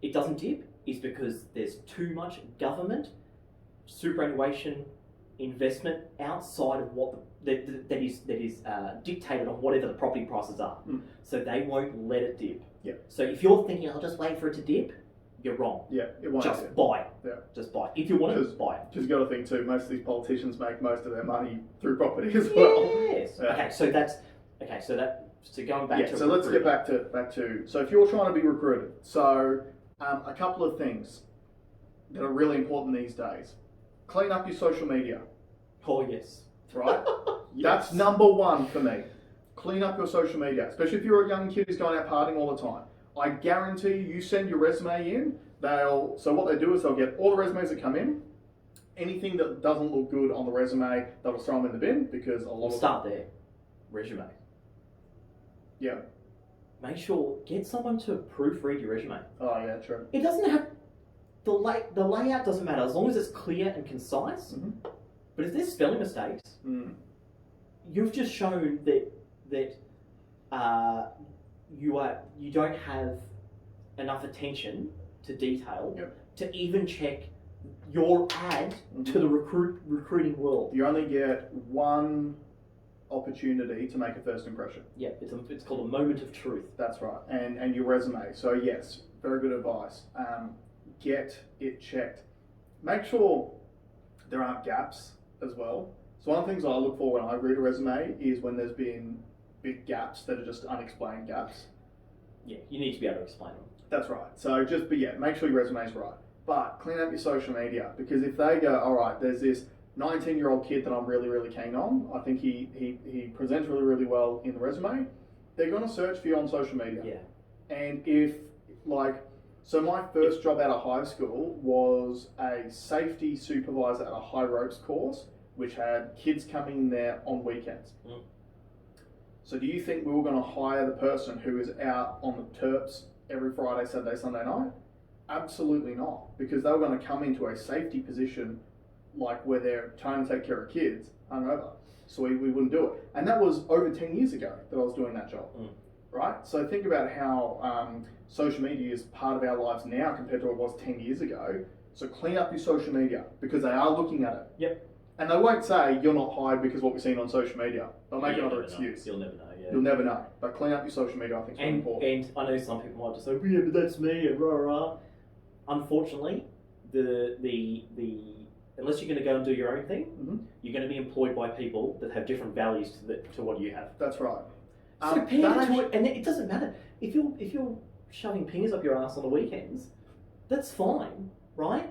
Speaker 2: it doesn't dip is because there's too much government superannuation investment outside of what that is dictated on whatever the property prices are. So they won't let it dip.
Speaker 1: Yeah.
Speaker 2: So if you're thinking, I'll just wait for it to dip, you're wrong.
Speaker 1: Yeah, it won't.
Speaker 2: Just buy it.
Speaker 1: Yeah.
Speaker 2: Just buy it. If you want it, buy it.
Speaker 1: Just got to think too, most of these politicians make most of their money through property as well.
Speaker 2: Yes. Yeah. So going back to
Speaker 1: so let's get back to so if you're trying to be recruited, so a couple of things that are really important these days. Clean up your social media.
Speaker 2: Oh yes.
Speaker 1: Right?
Speaker 2: Yes.
Speaker 1: That's number one for me. Clean up your social media, especially if you're a young kid who's going out partying all the time. I guarantee you send your resume in, so what they do is they'll get all the resumes that come in. Anything that doesn't look good on the resume, they'll just throw them in the bin, because a lot of...
Speaker 2: Start there. Resume.
Speaker 1: Yeah.
Speaker 2: Make sure, get someone to proofread your resume.
Speaker 1: Oh yeah, true.
Speaker 2: It doesn't have, the layout doesn't matter, as long as it's clear and concise. But if there's spelling mistakes, you've just shown that you don't have enough attention to detail to even check your ad to the recruiting world.
Speaker 1: You only get one opportunity to make a first impression.
Speaker 2: Yeah, it's called a moment of truth.
Speaker 1: That's right, and your resume. So yes, very good advice. Get it checked. Make sure there aren't gaps as well. So one of the things I look for when I read a resume is when there's been big gaps that are just unexplained gaps.
Speaker 2: Yeah, you need to be able to explain them.
Speaker 1: That's right. So make sure your resume's right. But clean up your social media, because if they go, all right, there's this 19-year-old kid that I'm really, really keen on. I think he presents really, really well in the resume. They're going to search for you on social media.
Speaker 2: Yeah.
Speaker 1: And so my first job out of high school was a safety supervisor at a high ropes course, which had kids coming in there on weekends. So do you think we were going to hire the person who is out on the terps every Friday, Saturday, Sunday night? Absolutely not, because they were going to come into a safety position like where they're trying to take care of kids hungover. So we wouldn't do it. And that was over 10 years ago that I was doing that job. Right? So think about how social media is part of our lives now compared to what it was 10 years ago. So clean up your social media, because they are looking at it.
Speaker 2: Yep.
Speaker 1: And they won't say you're not hired because of what we've seen on social media. They'll make another excuse.
Speaker 2: You'll never know. Yeah.
Speaker 1: You'll never know. But clean up your social media, I think, is really important.
Speaker 2: And I know some people might just say, yeah, but that's me, and rah rah. Unfortunately, unless you're going to go and do your own thing, you're going to be employed by people that have different values to what you have.
Speaker 1: That's right.
Speaker 2: So pay into it, and it doesn't matter if you're shoving pingers up your ass on the weekends. That's fine, right?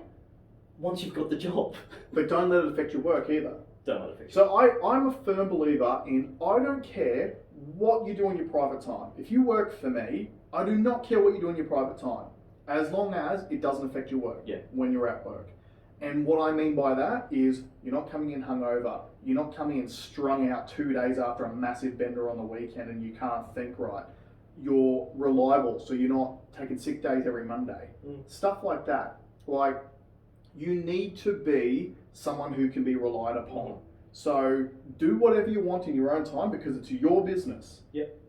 Speaker 2: Once you've got the job.
Speaker 1: But don't let it affect your work either.
Speaker 2: Don't let it affect.
Speaker 1: So I'm a firm believer in I don't care what you do in your private time. If you work for me, I do not care what you do in your private time, as long as it doesn't affect your work when you're at work. And what I mean by that is you're not coming in hungover. You're not coming in strung out 2 days after a massive bender on the weekend and you can't think right. You're reliable, so you're not taking sick days every Monday. Stuff like that. Like, you need to be someone who can be relied upon. So do whatever you want in your own time because it's your business.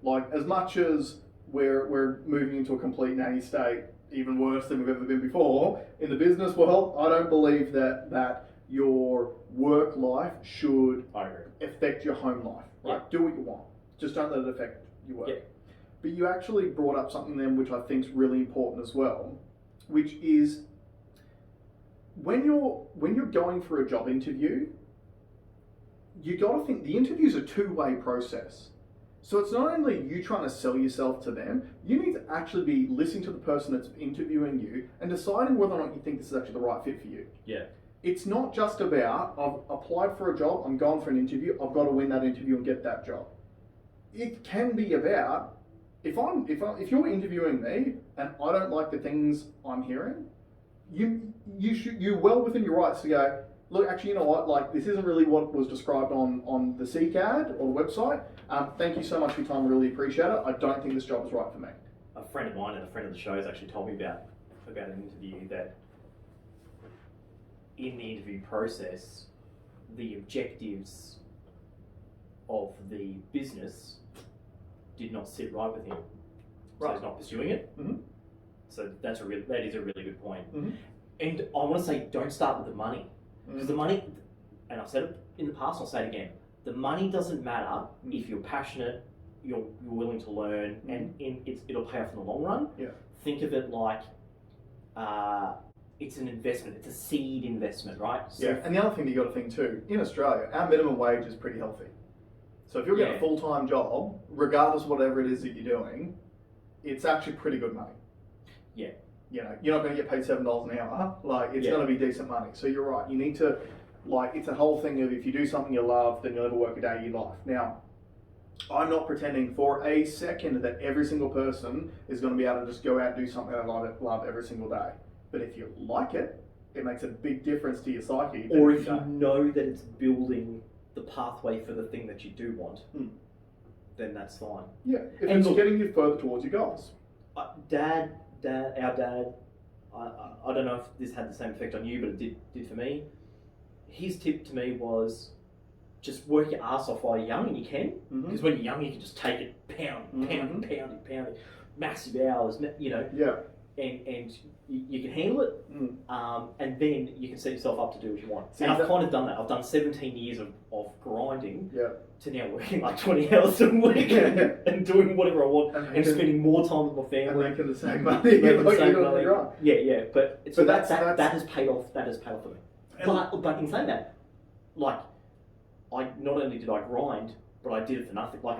Speaker 1: Like, as much as we're moving into a complete nanny state, even worse than we've ever been before, in the business world, I don't believe that your work life should affect your home life. Right? Do what you want. Just don't let it affect your work. But you actually brought up something then which I think is really important as well, which is when you're going for a job interview, you got to think the interview's a two-way process. So it's not only you trying to sell yourself to them, you need to actually be listening to the person that's interviewing you and deciding whether or not you think this is actually the right fit for you. It's not just about, I've applied for a job, I'm going for an interview, I've got to win that interview and get that job. It can be about, if you're interviewing me and I don't like the things I'm hearing, you're well within your rights to go, look, actually, you know what, like, this isn't really what was described on the CCAD or the website. Thank you so much for your time, really appreciate it. I don't think this job is right for me.
Speaker 2: A friend of mine and a friend of the show has actually told me about an interview that in the interview process, the objectives of the business did not sit right with him. So he's not pursuing it. So that is a really good point. And I want to say, don't start with the money. Because the money, and I've said it in the past, I'll say it again, the money doesn't matter if you're passionate, you're willing to learn, and it'll pay off in the long run. Think of it like it's an investment, it's a seed investment, right? So
Speaker 1: and the other thing that you got to think too, in Australia, our minimum wage is pretty healthy. So if you're getting a full-time job, regardless of whatever it is that you're doing, it's actually pretty good money. You know, you're not going to get paid $7 an hour. Like, it's going to be decent money. So you're right. You need to, like, it's a whole thing of if you do something you love, then you'll never work a day in your life. Now, I'm not pretending for a second that every single person is going to be able to just go out and do something they love every single day. But if you like it, it makes a big difference to your psyche.
Speaker 2: Or if you know that it's building the pathway for the thing that you do want, then that's fine.
Speaker 1: If it's getting you further towards your goals.
Speaker 2: Our dad, I don't know if this had the same effect on you, but it did for me. His tip to me was just work your ass off while you're young, and you can. Because when you're young, you can just take it, pound it, massive hours, you know. And you can handle it, and then you can set yourself up to do what you want. And I've kind of done that. I've done 17 years of grinding to now working like 20 hours a week and doing whatever I want and spending more time with my family.
Speaker 1: And making the same money.
Speaker 2: But that has paid off. That has paid off for me. But in saying that, like, not only did I grind, but I did it for nothing. Like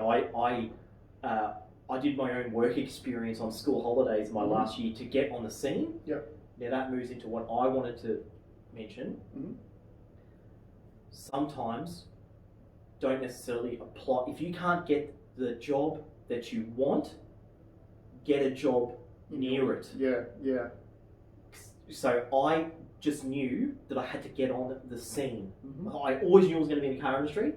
Speaker 2: I did my own work experience on school holidays my last year to get on the scene. Now that moves into what I wanted to mention. Sometimes don't necessarily apply. If you can't get the job that you want, get a job near it. So I just knew that I had to get on the scene. I always knew I was going to be in the car industry.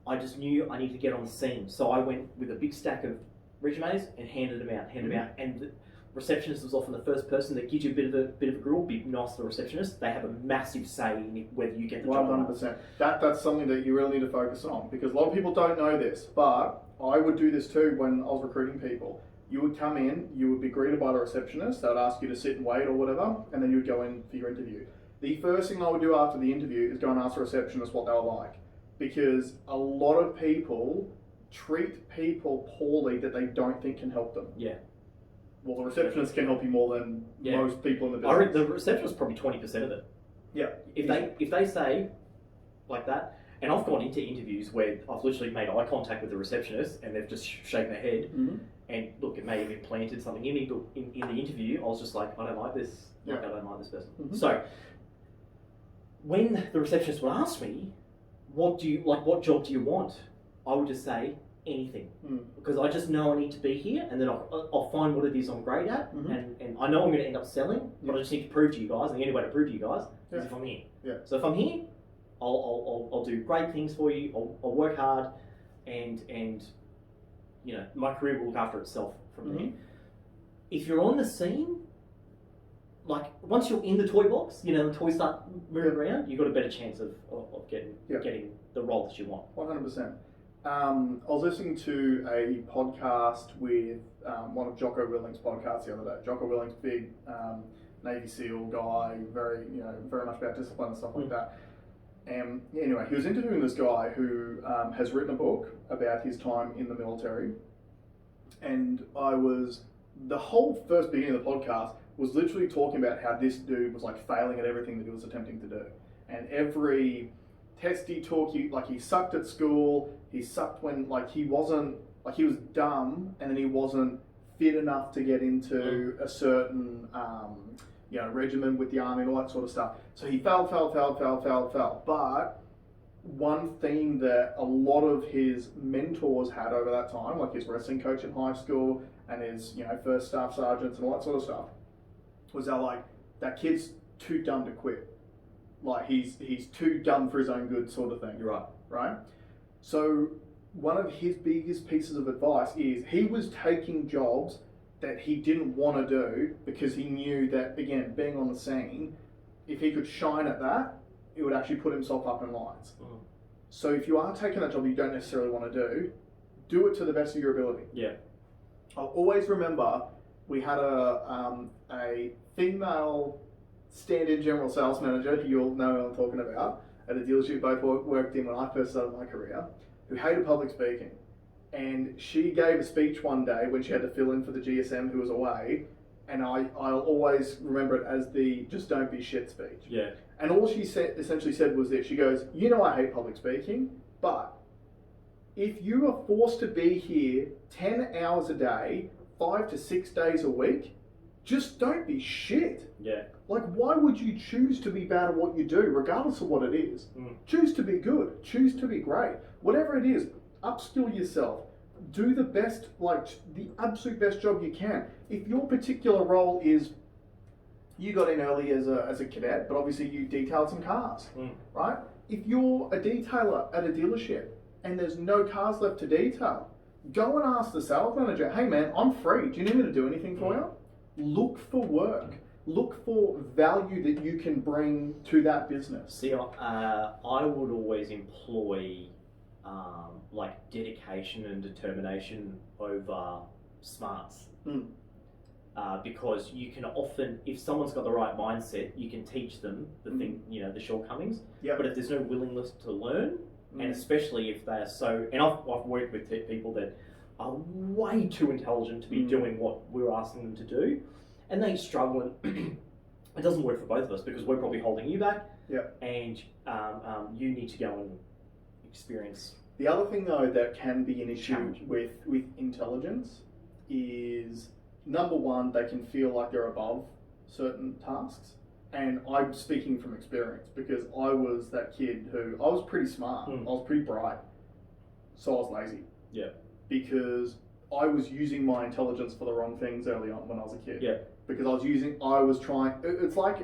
Speaker 2: I just knew I needed to get on the scene. So I went with a big stack of resumes and handed them out. And the receptionist was often the first person that gives you a bit of a grill. Be nice to the receptionist. They have a massive say in whether you get the job.
Speaker 1: 100%. That's something that you really need to focus on, because a lot of people don't know this, but I would do this too when I was recruiting people. You would come in, you would be greeted by the receptionist. They would ask you to sit and wait or whatever, and then you would go in for your interview. the first thing I would do after the interview is go and ask the receptionist what they were like, because a lot of people treat people poorly that they don't think can help them.
Speaker 2: Yeah.
Speaker 1: Well, the receptionist can help you more than most people in the business.
Speaker 2: I reckon the receptionist is probably 20% of it.
Speaker 1: Yeah.
Speaker 2: If they say like that, and I've gone into interviews where I've literally made eye contact with the receptionist and they've just shaken their head, and look, it may have implanted something in me, but in the interview, I was just like, I don't like this. Like, I don't like this person. So when the receptionist would ask me, what job do you want? I would just say anything, because I just know I need to be here, and then I'll find what it is I'm great at, and I know I'm going to end up selling, but I just need to prove to you guys, and the only way to prove to you guys is if I'm here.
Speaker 1: Yeah.
Speaker 2: So if I'm here, I'll do great things for you. I'll work hard, and you know, my career will look after itself from there. If you're on the scene, like once you're in the toy box, you know, the toys start moving around, you've got a better chance of getting the role that you want.
Speaker 1: 100%. I was listening to a podcast with one of Jocko Willink's podcasts the other day. Jocko Willink's big Navy SEAL guy, very much about discipline and stuff like that. And anyway, he was interviewing this guy who has written a book about his time in the military. And the whole first beginning of the podcast was literally talking about how this dude was like failing at everything that he was attempting to do. And every test he took, he sucked at school, he sucked when he was dumb, and then he wasn't fit enough to get into a certain regimen with the army and all that sort of stuff. So he failed. But one theme that a lot of his mentors had over that time, like his wrestling coach in high school and his first staff sergeants and all that sort of stuff, was that kid's too dumb to quit. Like he's too dumb for his own good, sort of thing.
Speaker 2: You're
Speaker 1: right. So one of his biggest pieces of advice is he was taking jobs that he didn't want to do because he knew that, again, being on the scene, if he could shine at that, it would actually put himself up in lights. So if you are taking that job you don't necessarily want to do it to the best of your ability.
Speaker 2: Yeah.
Speaker 1: I'll always remember we had a female stand-in general sales manager, who you'll know what I'm talking about, at a dealership both worked in when I first started my career, who hated public speaking. And she gave a speech one day when she had to fill in for the GSM who was away, and I'll always remember it as the just don't be shit speech.
Speaker 2: Yeah.
Speaker 1: And all she essentially said was this. She goes, I hate public speaking, but if you are forced to be here 10 hours a day, 5 to 6 days a week, just don't be shit.
Speaker 2: Yeah.
Speaker 1: Like, why would you choose to be bad at what you do, regardless of what it is? Choose to be good. Choose to be great. Whatever it is, upskill yourself. Do the best, the absolute best job you can. If your particular role is, you got in early as a cadet, but obviously you detailed some cars, right? If you're a detailer at a dealership and there's no cars left to detail, go and ask the sales manager, hey man, I'm free. Do you need me to do anything for you? Look for work. Look for value that you can bring to that business.
Speaker 2: See, I would always employ dedication and determination over smarts. Because you can often, if someone's got the right mindset, you can teach them the shortcomings.
Speaker 1: Yep.
Speaker 2: But if there's no willingness to learn, and especially if they are so, and I've worked with people that are way too intelligent to be doing what we're asking them to do, and they struggle, and it doesn't work for both of us because we're probably holding you back.
Speaker 1: Yep.
Speaker 2: And you need to go and experience.
Speaker 1: The other thing though that can be an issue with intelligence is, number one, they can feel like they're above certain tasks. And I'm speaking from experience because I was that kid who, I was pretty smart, I was pretty bright, so I was lazy.
Speaker 2: Yeah.
Speaker 1: Because I was using my intelligence for the wrong things early on when I was a kid.
Speaker 2: Yeah.
Speaker 1: Because it's like,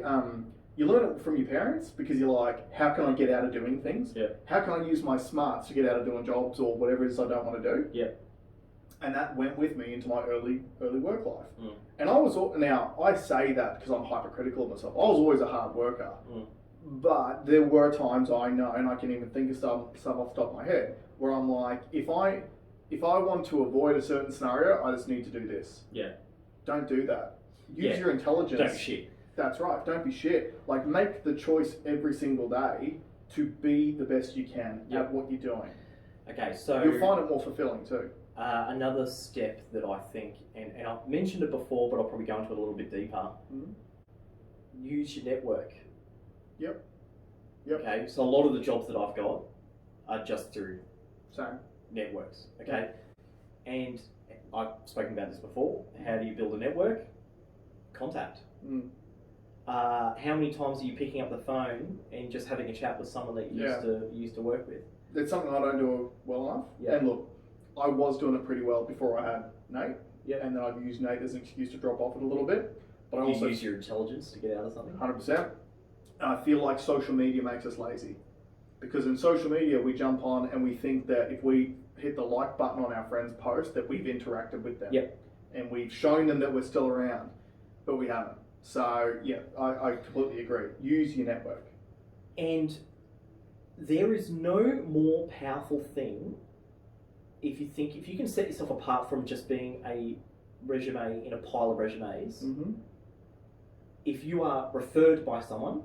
Speaker 1: you learn it from your parents because you're like, how can I get out of doing things?
Speaker 2: Yeah.
Speaker 1: How can I use my smarts to get out of doing jobs or whatever it is I don't want to do?
Speaker 2: Yeah.
Speaker 1: And that went with me into my early work life. And I say that because I'm hypercritical of myself. I was always a hard worker. But there were times I know, and I can even think of stuff off the top of my head, where I'm like, if I want to avoid a certain scenario, I just need to do this.
Speaker 2: Yeah.
Speaker 1: Don't do that. Use your intelligence.
Speaker 2: Don't shit.
Speaker 1: That's right. Don't be shit. Like, make the choice every single day to be the best you can at what you're doing.
Speaker 2: Okay, so
Speaker 1: you'll find it more fulfilling too.
Speaker 2: Another step that I think, and I've mentioned it before, but I'll probably go into it a little bit deeper. Use your network.
Speaker 1: Yep.
Speaker 2: Okay, so a lot of the jobs that I've got are just through networks. Okay, and I've spoken about this before. How do you build a network? Contact. How many times are you picking up the phone and just having a chat with someone that you used to work with?
Speaker 1: It's something I don't do well enough.
Speaker 2: Yeah.
Speaker 1: And look, I was doing it pretty well before I had Nate.
Speaker 2: Yeah.
Speaker 1: And then I've used Nate as an excuse to drop off it a little bit. But I
Speaker 2: You
Speaker 1: also
Speaker 2: use your intelligence to get out of something?
Speaker 1: 100%. And I feel like social media makes us lazy. Because in social media, we jump on and we think that if we hit the like button on our friend's post, that we've interacted with them.
Speaker 2: Yep.
Speaker 1: And we've shown them that we're still around, but we haven't. So, yeah, I completely agree. Use your network.
Speaker 2: And there is no more powerful thing if you can set yourself apart from just being a resume in a pile of resumes. If you are referred by someone,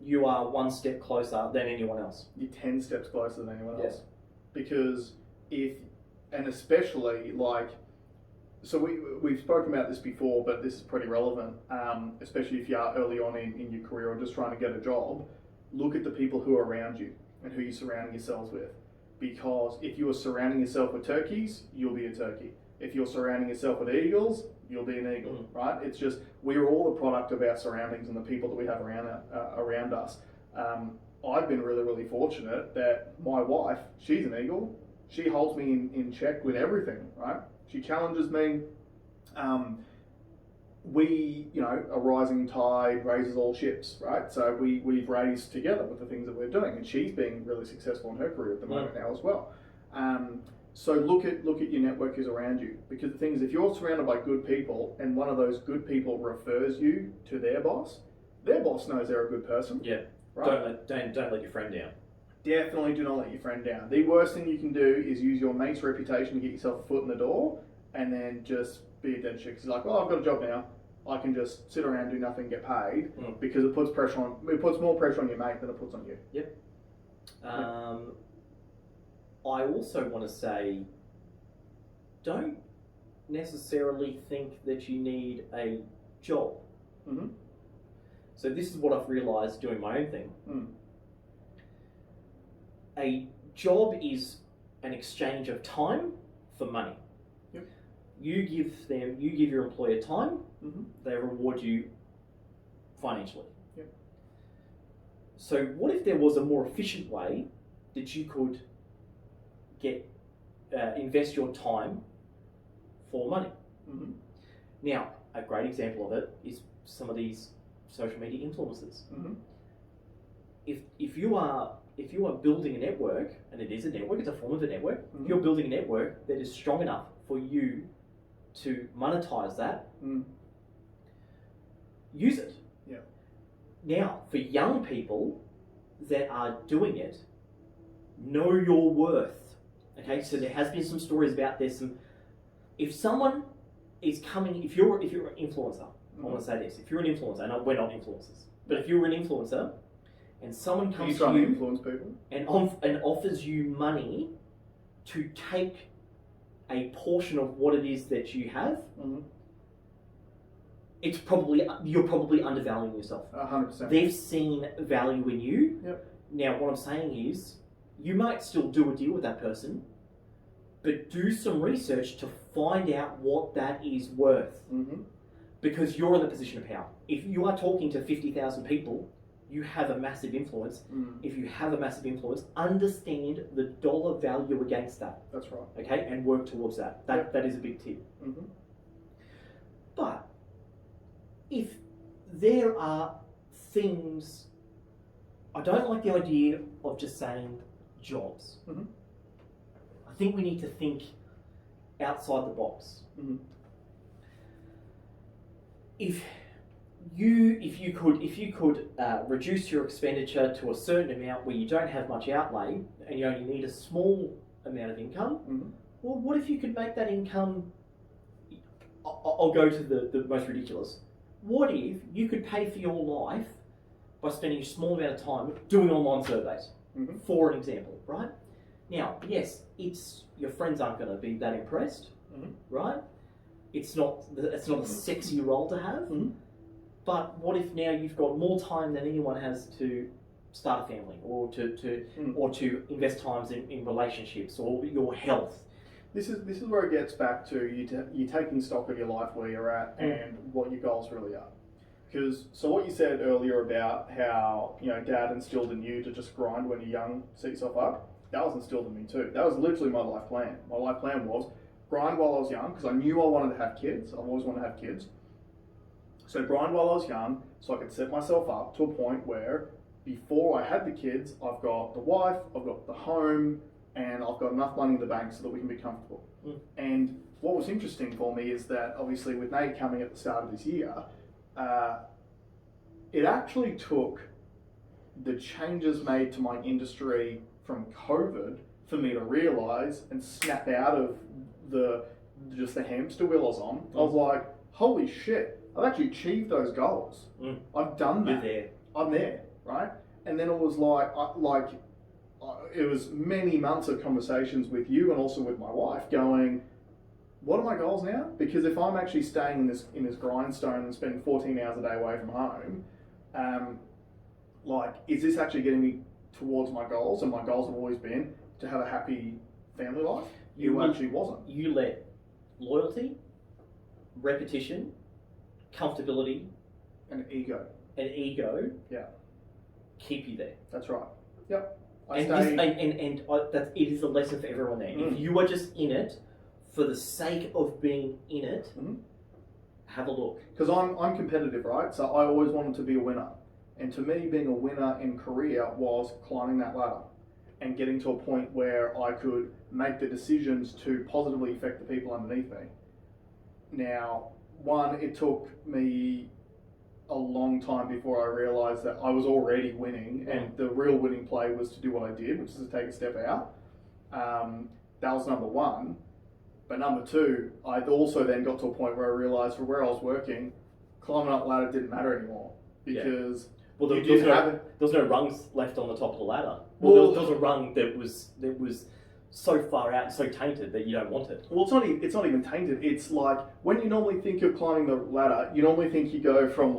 Speaker 2: you are one step closer than anyone else.
Speaker 1: You're 10 steps closer than anyone else. Because especially like, so we've spoken about this before, but this is pretty relevant, especially if you are early on in your career or just trying to get a job. Look at the people who are around you and who you're surrounding yourselves with. Because if you are surrounding yourself with turkeys, you'll be a turkey. If you're surrounding yourself with eagles, you'll be an eagle, right? It's just, we're all a product of our surroundings and the people that we have around us. I've been really, really fortunate that my wife, she's an eagle. She holds me in check with everything, right? She challenges me. A rising tide raises all ships, right? So we've raised together with the things that we're doing, and she's being really successful in her career at the moment now as well. So look at your network who's around you, because the thing is, if you're surrounded by good people and one of those good people refers you to their boss knows they're a good person.
Speaker 2: Yeah. Right. Don't let your friend down.
Speaker 1: Definitely do not let your friend down. The worst thing you can do is use your mate's reputation to get yourself a foot in the door, and then just be a dead chick. It's like, I've got a job now. I can just sit around, do nothing, get paid, because it puts more pressure on your mate than it puts on you.
Speaker 2: Yep. I also want to say, don't necessarily think that you need a job. So this is what I've realised doing my own thing. A job is an exchange of time for money.
Speaker 1: Yep.
Speaker 2: You give your employer time, they reward you financially.
Speaker 1: Yep.
Speaker 2: So what if there was a more efficient way that you could invest your time for money? Now, a great example of it is some of these social media influencers. If you are building a network, and it is a network, it's a form of a network, if you're building a network that is strong enough for you to monetize that, use it.
Speaker 1: Yeah.
Speaker 2: Now, for young people that are doing it, know your worth. Okay, so there has been some stories about this. If someone is coming, if you're an influencer, I want to say this: if you're an influencer, and we're not influencers, but if you're an influencer, and someone comes to you
Speaker 1: influence people
Speaker 2: and offers you money to take a portion of what it is that you have, you're probably undervaluing yourself.
Speaker 1: 100%.
Speaker 2: They've seen value in you.
Speaker 1: Yep.
Speaker 2: Now, what I'm saying is, you might still do a deal with that person, but do some research to find out what that is worth. Because you're in the position of power. If you are talking to 50,000 people, you have a massive influence. If you have a massive influence, understand the dollar value against that.
Speaker 1: That's right.
Speaker 2: Okay, and work towards that. That is a big tip. But if there are things, I don't like the idea of just saying jobs. I think we need to think outside the box. If you could reduce your expenditure to a certain amount where you don't have much outlay and you only need a small amount of income, well, what if you could make that income? I'll go to the most ridiculous. what if you could pay for your life by spending a small amount of time doing online surveys, for an example, right? Now, yes, your friends aren't going to be that impressed, right? It's not a sexy role to have, but what if now you've got more time than anyone has to start a family, or to invest times in relationships or your health?
Speaker 1: This is where it gets back to you taking stock of your life, where you're at, and what your goals really are. Because what you said earlier about how Dad instilled in you to just grind when you're young, set yourself up, that was instilled in me too. That was literally my life plan. My life plan was grind while I was young, because I knew I wanted to have kids. I've always wanted to have kids. So grind while I was young, so I could set myself up to a point where before I had the kids, I've got the wife, I've got the home, and I've got enough money in the bank so that we can be comfortable. And what was interesting for me is that obviously with Nate coming at the start of this year, it actually took the changes made to my industry from COVID for me to realise and snap out of the hamster wheel I was on. I was like, holy shit, I've actually achieved those goals. I've done that.
Speaker 2: You're there.
Speaker 1: I'm there, right? And then it was it was many months of conversations with you and also with my wife going, what are my goals now? Because if I'm actually staying in this grindstone and spending 14 hours a day away from home, is this actually getting me towards my goals? And my goals have always been to have a happy family life. Actually wasn't.
Speaker 2: You let loyalty, repetition, comfortability,
Speaker 1: and ego.
Speaker 2: Yeah. Keep you there.
Speaker 1: That's right. Yep.
Speaker 2: It is a lesson for everyone there. If you are just in it for the sake of being in it, have a look.
Speaker 1: Because I'm competitive, right? So I always wanted to be a winner. And to me, being a winner in career was climbing that ladder and getting to a point where I could make the decisions to positively affect the people underneath me. Now, it took me a long time before I realised that I was already winning, and the real winning play was to do what I did, which is to take a step out. That was number one. But number two, I also then got to a point where I realised for where I was working, climbing up the ladder didn't matter anymore, because
Speaker 2: there was no rungs left on the top of the ladder. There was a rung that was so far out and so tainted that you don't want it.
Speaker 1: Well, it's not even tainted. It's like when you normally think of climbing the ladder, you normally think you go from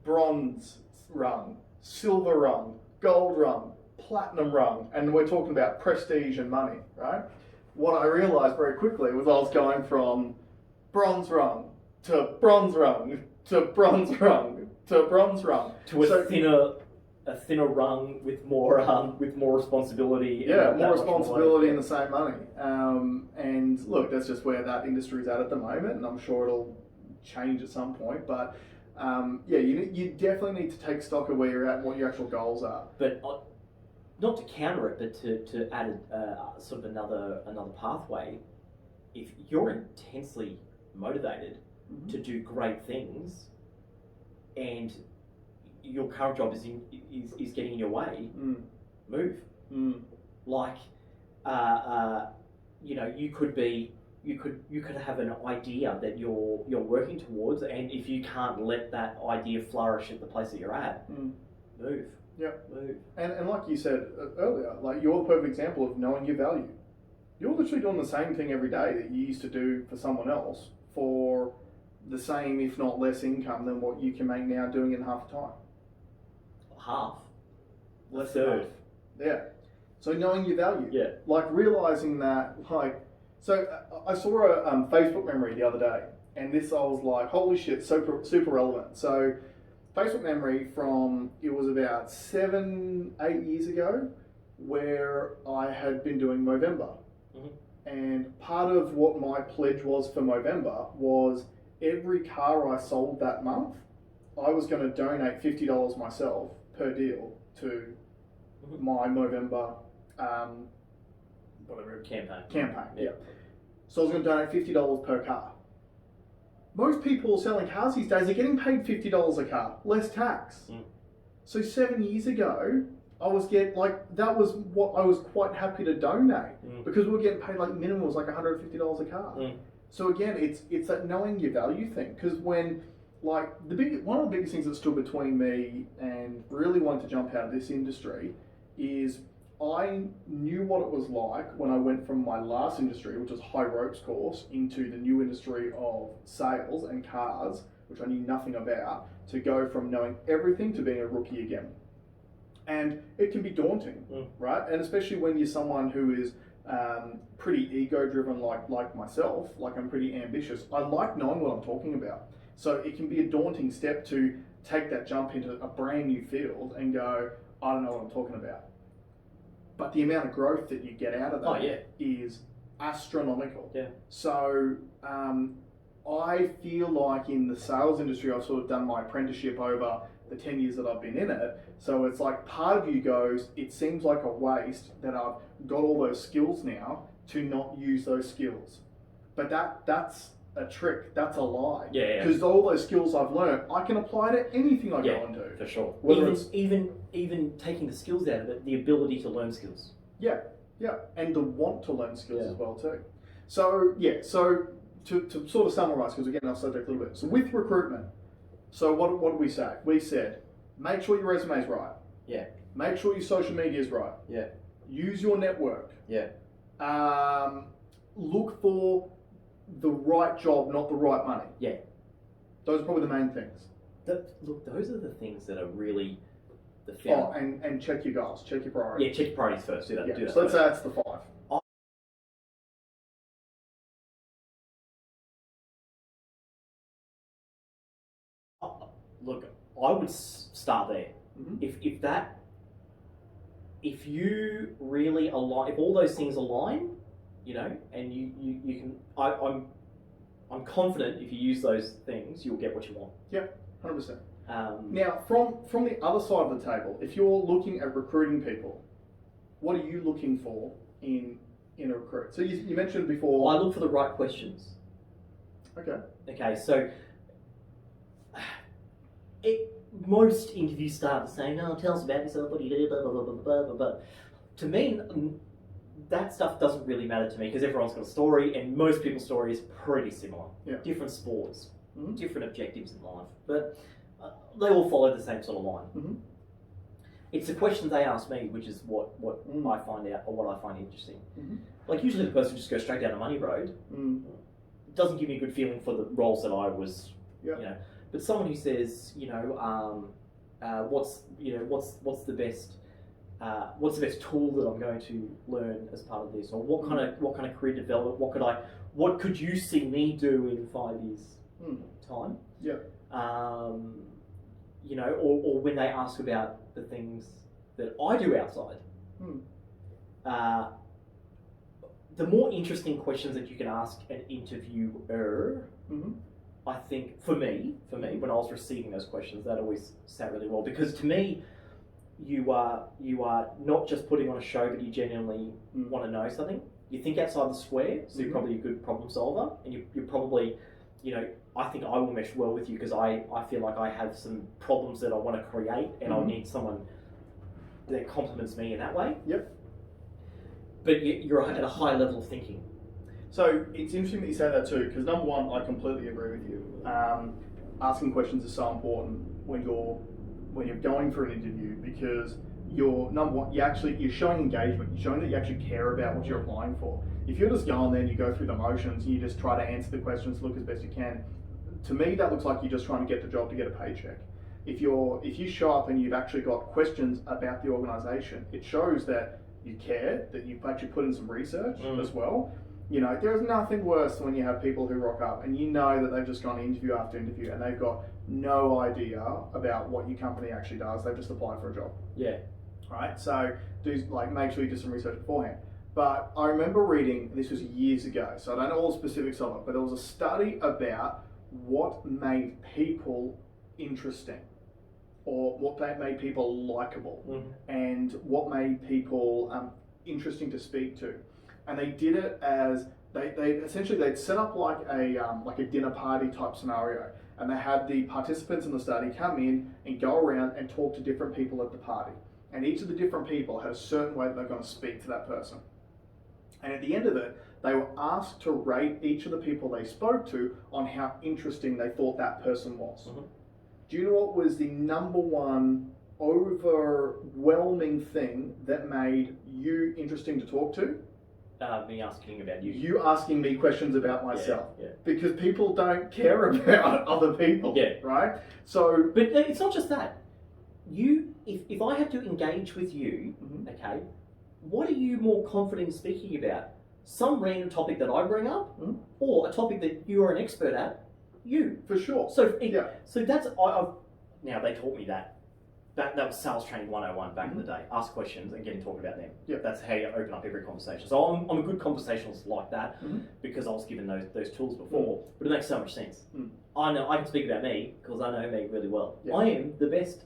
Speaker 1: bronze rung, silver rung, gold rung, platinum rung, and we're talking about prestige and money, right? What I realised very quickly was I was going from bronze rung to bronze rung to bronze rung to bronze rung
Speaker 2: to a thinner rung with more responsibility.
Speaker 1: Yeah, more responsibility and the same money. And look, that's just where that industry's at the moment, and I'm sure it'll change at some point. But you definitely need to take stock of where you're at and what your actual goals are.
Speaker 2: But not to counter it, but to add sort of another pathway. If you're intensely motivated to do great things, and your current job is getting in your way, move. You could have an idea that you're working towards, and if you can't let that idea flourish at the place that you're at, move.
Speaker 1: Yeah.
Speaker 2: Move.
Speaker 1: And like you said earlier, you're the perfect example of knowing your value. You're literally doing the same thing every day that you used to do for someone else for the same, if not less, income than what you can make now doing it in half the time.
Speaker 2: Half.
Speaker 1: Less
Speaker 2: third.
Speaker 1: than half. Yeah. So knowing your value.
Speaker 2: Yeah.
Speaker 1: Realising that, so I saw a Facebook memory the other day, and this I was like, holy shit, super relevant. So Facebook memory it was about 7-8 years ago, where I had been doing Movember. And part of what my pledge was for Movember was every car I sold that month, I was going to donate $50 myself per deal to my Movember campaign. Yeah. So I was going to donate $50 per car. Most people selling cars these days are getting paid $50 a car, less tax. So 7 years ago, I was that was what I was quite happy to donate, because we were getting paid minimum was $150 a car. So again, it's that knowing your value thing. Because when, like, one of the biggest things that stood between me and really wanting to jump out of this industry is I knew what it was like when I went from my last industry, which was high ropes course, into the new industry of sales and cars, which I knew nothing about, to go from knowing everything to being a rookie again. And it can be daunting, right? And especially when you're someone who is pretty ego-driven like myself, like I'm pretty ambitious. I like knowing what I'm talking about. So it can be a daunting step to take that jump into a brand new field and go, I don't know what I'm talking about. But the amount of growth that you get out of that is astronomical.
Speaker 2: Yeah.
Speaker 1: So I feel like in the sales industry, I've sort of done my apprenticeship over the 10 years that I've been in it. So it's like part of you goes, it seems like a waste that I've got all those skills now to not use those skills. But that's a trick. That's a lie.
Speaker 2: Yeah.
Speaker 1: Because all those skills I've learned, I can apply to anything I go and do.
Speaker 2: For sure.
Speaker 1: Whether
Speaker 2: Even taking the skills out of it, the ability to learn skills.
Speaker 1: Yeah. And the want to learn skills as well too. So to sort of summarise, because again, I'll subject a little bit. So with recruitment, so what did we say? We said, make sure your resume is right.
Speaker 2: Yeah.
Speaker 1: Make sure your social media is right.
Speaker 2: Yeah.
Speaker 1: Use your network.
Speaker 2: Yeah.
Speaker 1: Look for the right job, not the right money.
Speaker 2: Yeah.
Speaker 1: Those are probably the main things.
Speaker 2: Look, those are the things that are really the
Speaker 1: and check your goals, check your priorities.
Speaker 2: Yeah, check your priorities first. Do that.
Speaker 1: Yeah.
Speaker 2: Do that
Speaker 1: So let's
Speaker 2: first.
Speaker 1: say that's the 5.
Speaker 2: Look, I would start there.
Speaker 1: Mm-hmm.
Speaker 2: If you really align, if all those things align, and you can, I'm confident if you use those things, you'll get what you want.
Speaker 1: Yeah, 100%.
Speaker 2: Now,
Speaker 1: from the other side of the table, if you're looking at recruiting people, what are you looking for in a recruit? So you mentioned before.
Speaker 2: I look for the right questions. Okay, so most interviews start saying, "Oh, tell us about yourself. What do you do?" Blah blah blah blah blah blah. To me, that stuff doesn't really matter to me because everyone's got a story, and most people's story is pretty similar.
Speaker 1: Yeah.
Speaker 2: Different sports,
Speaker 1: Mm-hmm.
Speaker 2: different objectives in life, but they all follow the same sort of line.
Speaker 1: Mm-hmm.
Speaker 2: It's the questions they ask me, which is what I find out or what I find interesting.
Speaker 1: Mm-hmm.
Speaker 2: Like usually the person just goes straight down the money road. It doesn't give me a good feeling for the roles that I was, But someone who says, what's the best tool that I'm going to learn as part of this, or what kind of career development? What could you see me do in 5 years time?
Speaker 1: Yeah.
Speaker 2: Or when they ask about the things that I do outside. The more interesting questions that you can ask an interviewer, I think for me, when I was receiving those questions, that always sat really well, because to me, you are not just putting on a show, but you genuinely want to know something. You think outside the square, so you're probably a good problem solver, and you're probably, I think I will mesh well with you because I feel like I have some problems that I want to create, and I need someone that complements me in that way.
Speaker 1: Yep.
Speaker 2: But you're at a high level of thinking.
Speaker 1: So it's interesting that you say that too, because number one, I completely agree with you. Asking questions is so important when you're going for an interview, because you're showing engagement. You're showing that you actually care about what you're applying for. If you're just going there and you go through the motions and you just try to answer the questions, look as best you can, to me that looks like you're just trying to get the job to get a paycheck. If you show up and you've actually got questions about the organisation, it shows that you care, that you've actually put in some research as well. There is nothing worse than when you have people who rock up and you know that they've just gone interview after interview and they've got no idea about what your company actually does. They've just applied for a job.
Speaker 2: Yeah.
Speaker 1: Right. So make sure you do some research beforehand. But I remember reading, this was years ago, so I don't know all the specifics of it, but there was a study about what made people interesting, or what made people likable, and what made people interesting to speak to. And they did it as they'd set up like a dinner party type scenario, and they had the participants in the study come in and go around and talk to different people at the party, and each of the different people had a certain way that they're going to speak to that person. And at the end of it, they were asked to rate each of the people they spoke to on how interesting they thought that person was.
Speaker 2: Mm-hmm.
Speaker 1: Do you know what was the number one overwhelming thing that made you interesting to talk to?
Speaker 2: Me asking about you.
Speaker 1: You asking me questions about myself.
Speaker 2: Yeah.
Speaker 1: Because people don't care about other people.
Speaker 2: Yeah.
Speaker 1: Right? So,
Speaker 2: But it's not just that. If I have to engage with you,
Speaker 1: Mhm.
Speaker 2: okay, what are you more confident in speaking about? Some random topic that I bring up,
Speaker 1: Mhm.
Speaker 2: or a topic that you are an expert at? You.
Speaker 1: for sure.
Speaker 2: So
Speaker 1: Yeah.
Speaker 2: so that's I've now they taught me that. That was sales training 101 back in the day. Ask questions and get to talk about them.
Speaker 1: Yeah.
Speaker 2: That's how you open up every conversation. So I'm a good conversationalist like that
Speaker 1: Mhm.
Speaker 2: because I was given those tools before. But it makes so much sense.
Speaker 1: Mm.
Speaker 2: I know I can speak about me because I know me really well.
Speaker 1: Yeah.
Speaker 2: I am the best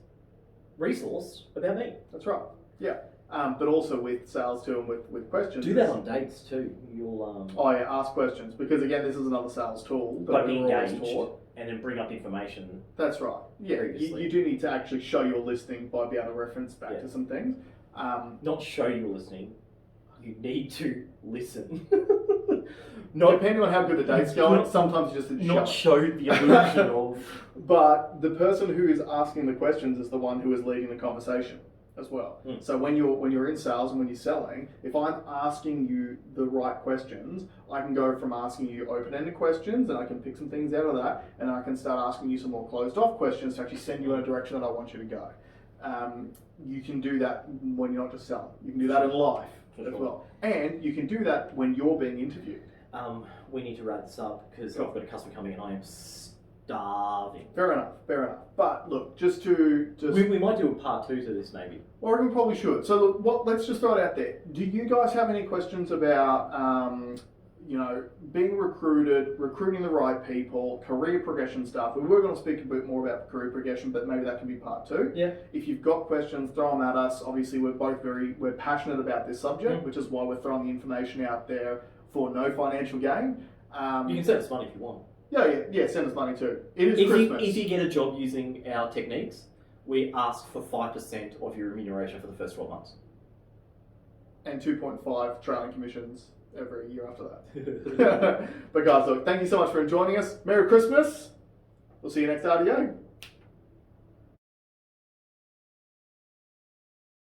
Speaker 2: resource about me.
Speaker 1: That's right. Yeah. But also with sales too and with questions.
Speaker 2: Do that on dates too. You'll
Speaker 1: Oh yeah, ask questions, because again, this is another sales tool that
Speaker 2: but be
Speaker 1: we're always
Speaker 2: engaged
Speaker 1: taught.
Speaker 2: and then bring up information.
Speaker 1: That's right. Yeah,
Speaker 2: Previously.
Speaker 1: you do need to actually show your listening by being able to reference back
Speaker 2: Yeah.
Speaker 1: to some things.
Speaker 2: Not show you're listening. You need to listen. Not
Speaker 1: Depending on how good the date's going, sometimes you just
Speaker 2: not
Speaker 1: show.
Speaker 2: show the illusion of.
Speaker 1: But the person who is asking the questions is the one who is leading the conversation as well.
Speaker 2: Mm.
Speaker 1: So when you're in sales and when you're selling, if I'm asking you the right questions, I can go from asking you open-ended questions and I can pick some things out of that, and I can start asking you some more closed-off questions to actually send you in a direction that I want you to go. You can do that when you're not just selling. You can do that in life as well. And you can do that when you're being interviewed.
Speaker 2: We need to wrap this up because I've got a customer coming and I am starving.
Speaker 1: Fair enough. But look,
Speaker 2: We might do a part 2 to this maybe.
Speaker 1: Or we probably should. So look, let's just throw it out there. Do you guys have any questions about, being recruited, recruiting the right people, career progression stuff? We were going to speak a bit more about career progression, but maybe that can be part 2.
Speaker 2: Yeah.
Speaker 1: If you've got questions, throw them at us. Obviously, we're both we're passionate about this subject,
Speaker 2: Mm.
Speaker 1: which is why we're throwing the information out there for no financial gain.
Speaker 2: You can send us money if you want.
Speaker 1: Yeah, send us money too. It is
Speaker 2: If
Speaker 1: Christmas.
Speaker 2: you get a job using our techniques, we ask for 5% of your remuneration for the first 12 months.
Speaker 1: And 2.5 trailing commissions every year after that. But guys, look, thank you so much for joining us. Merry Christmas. We'll see you next RDO.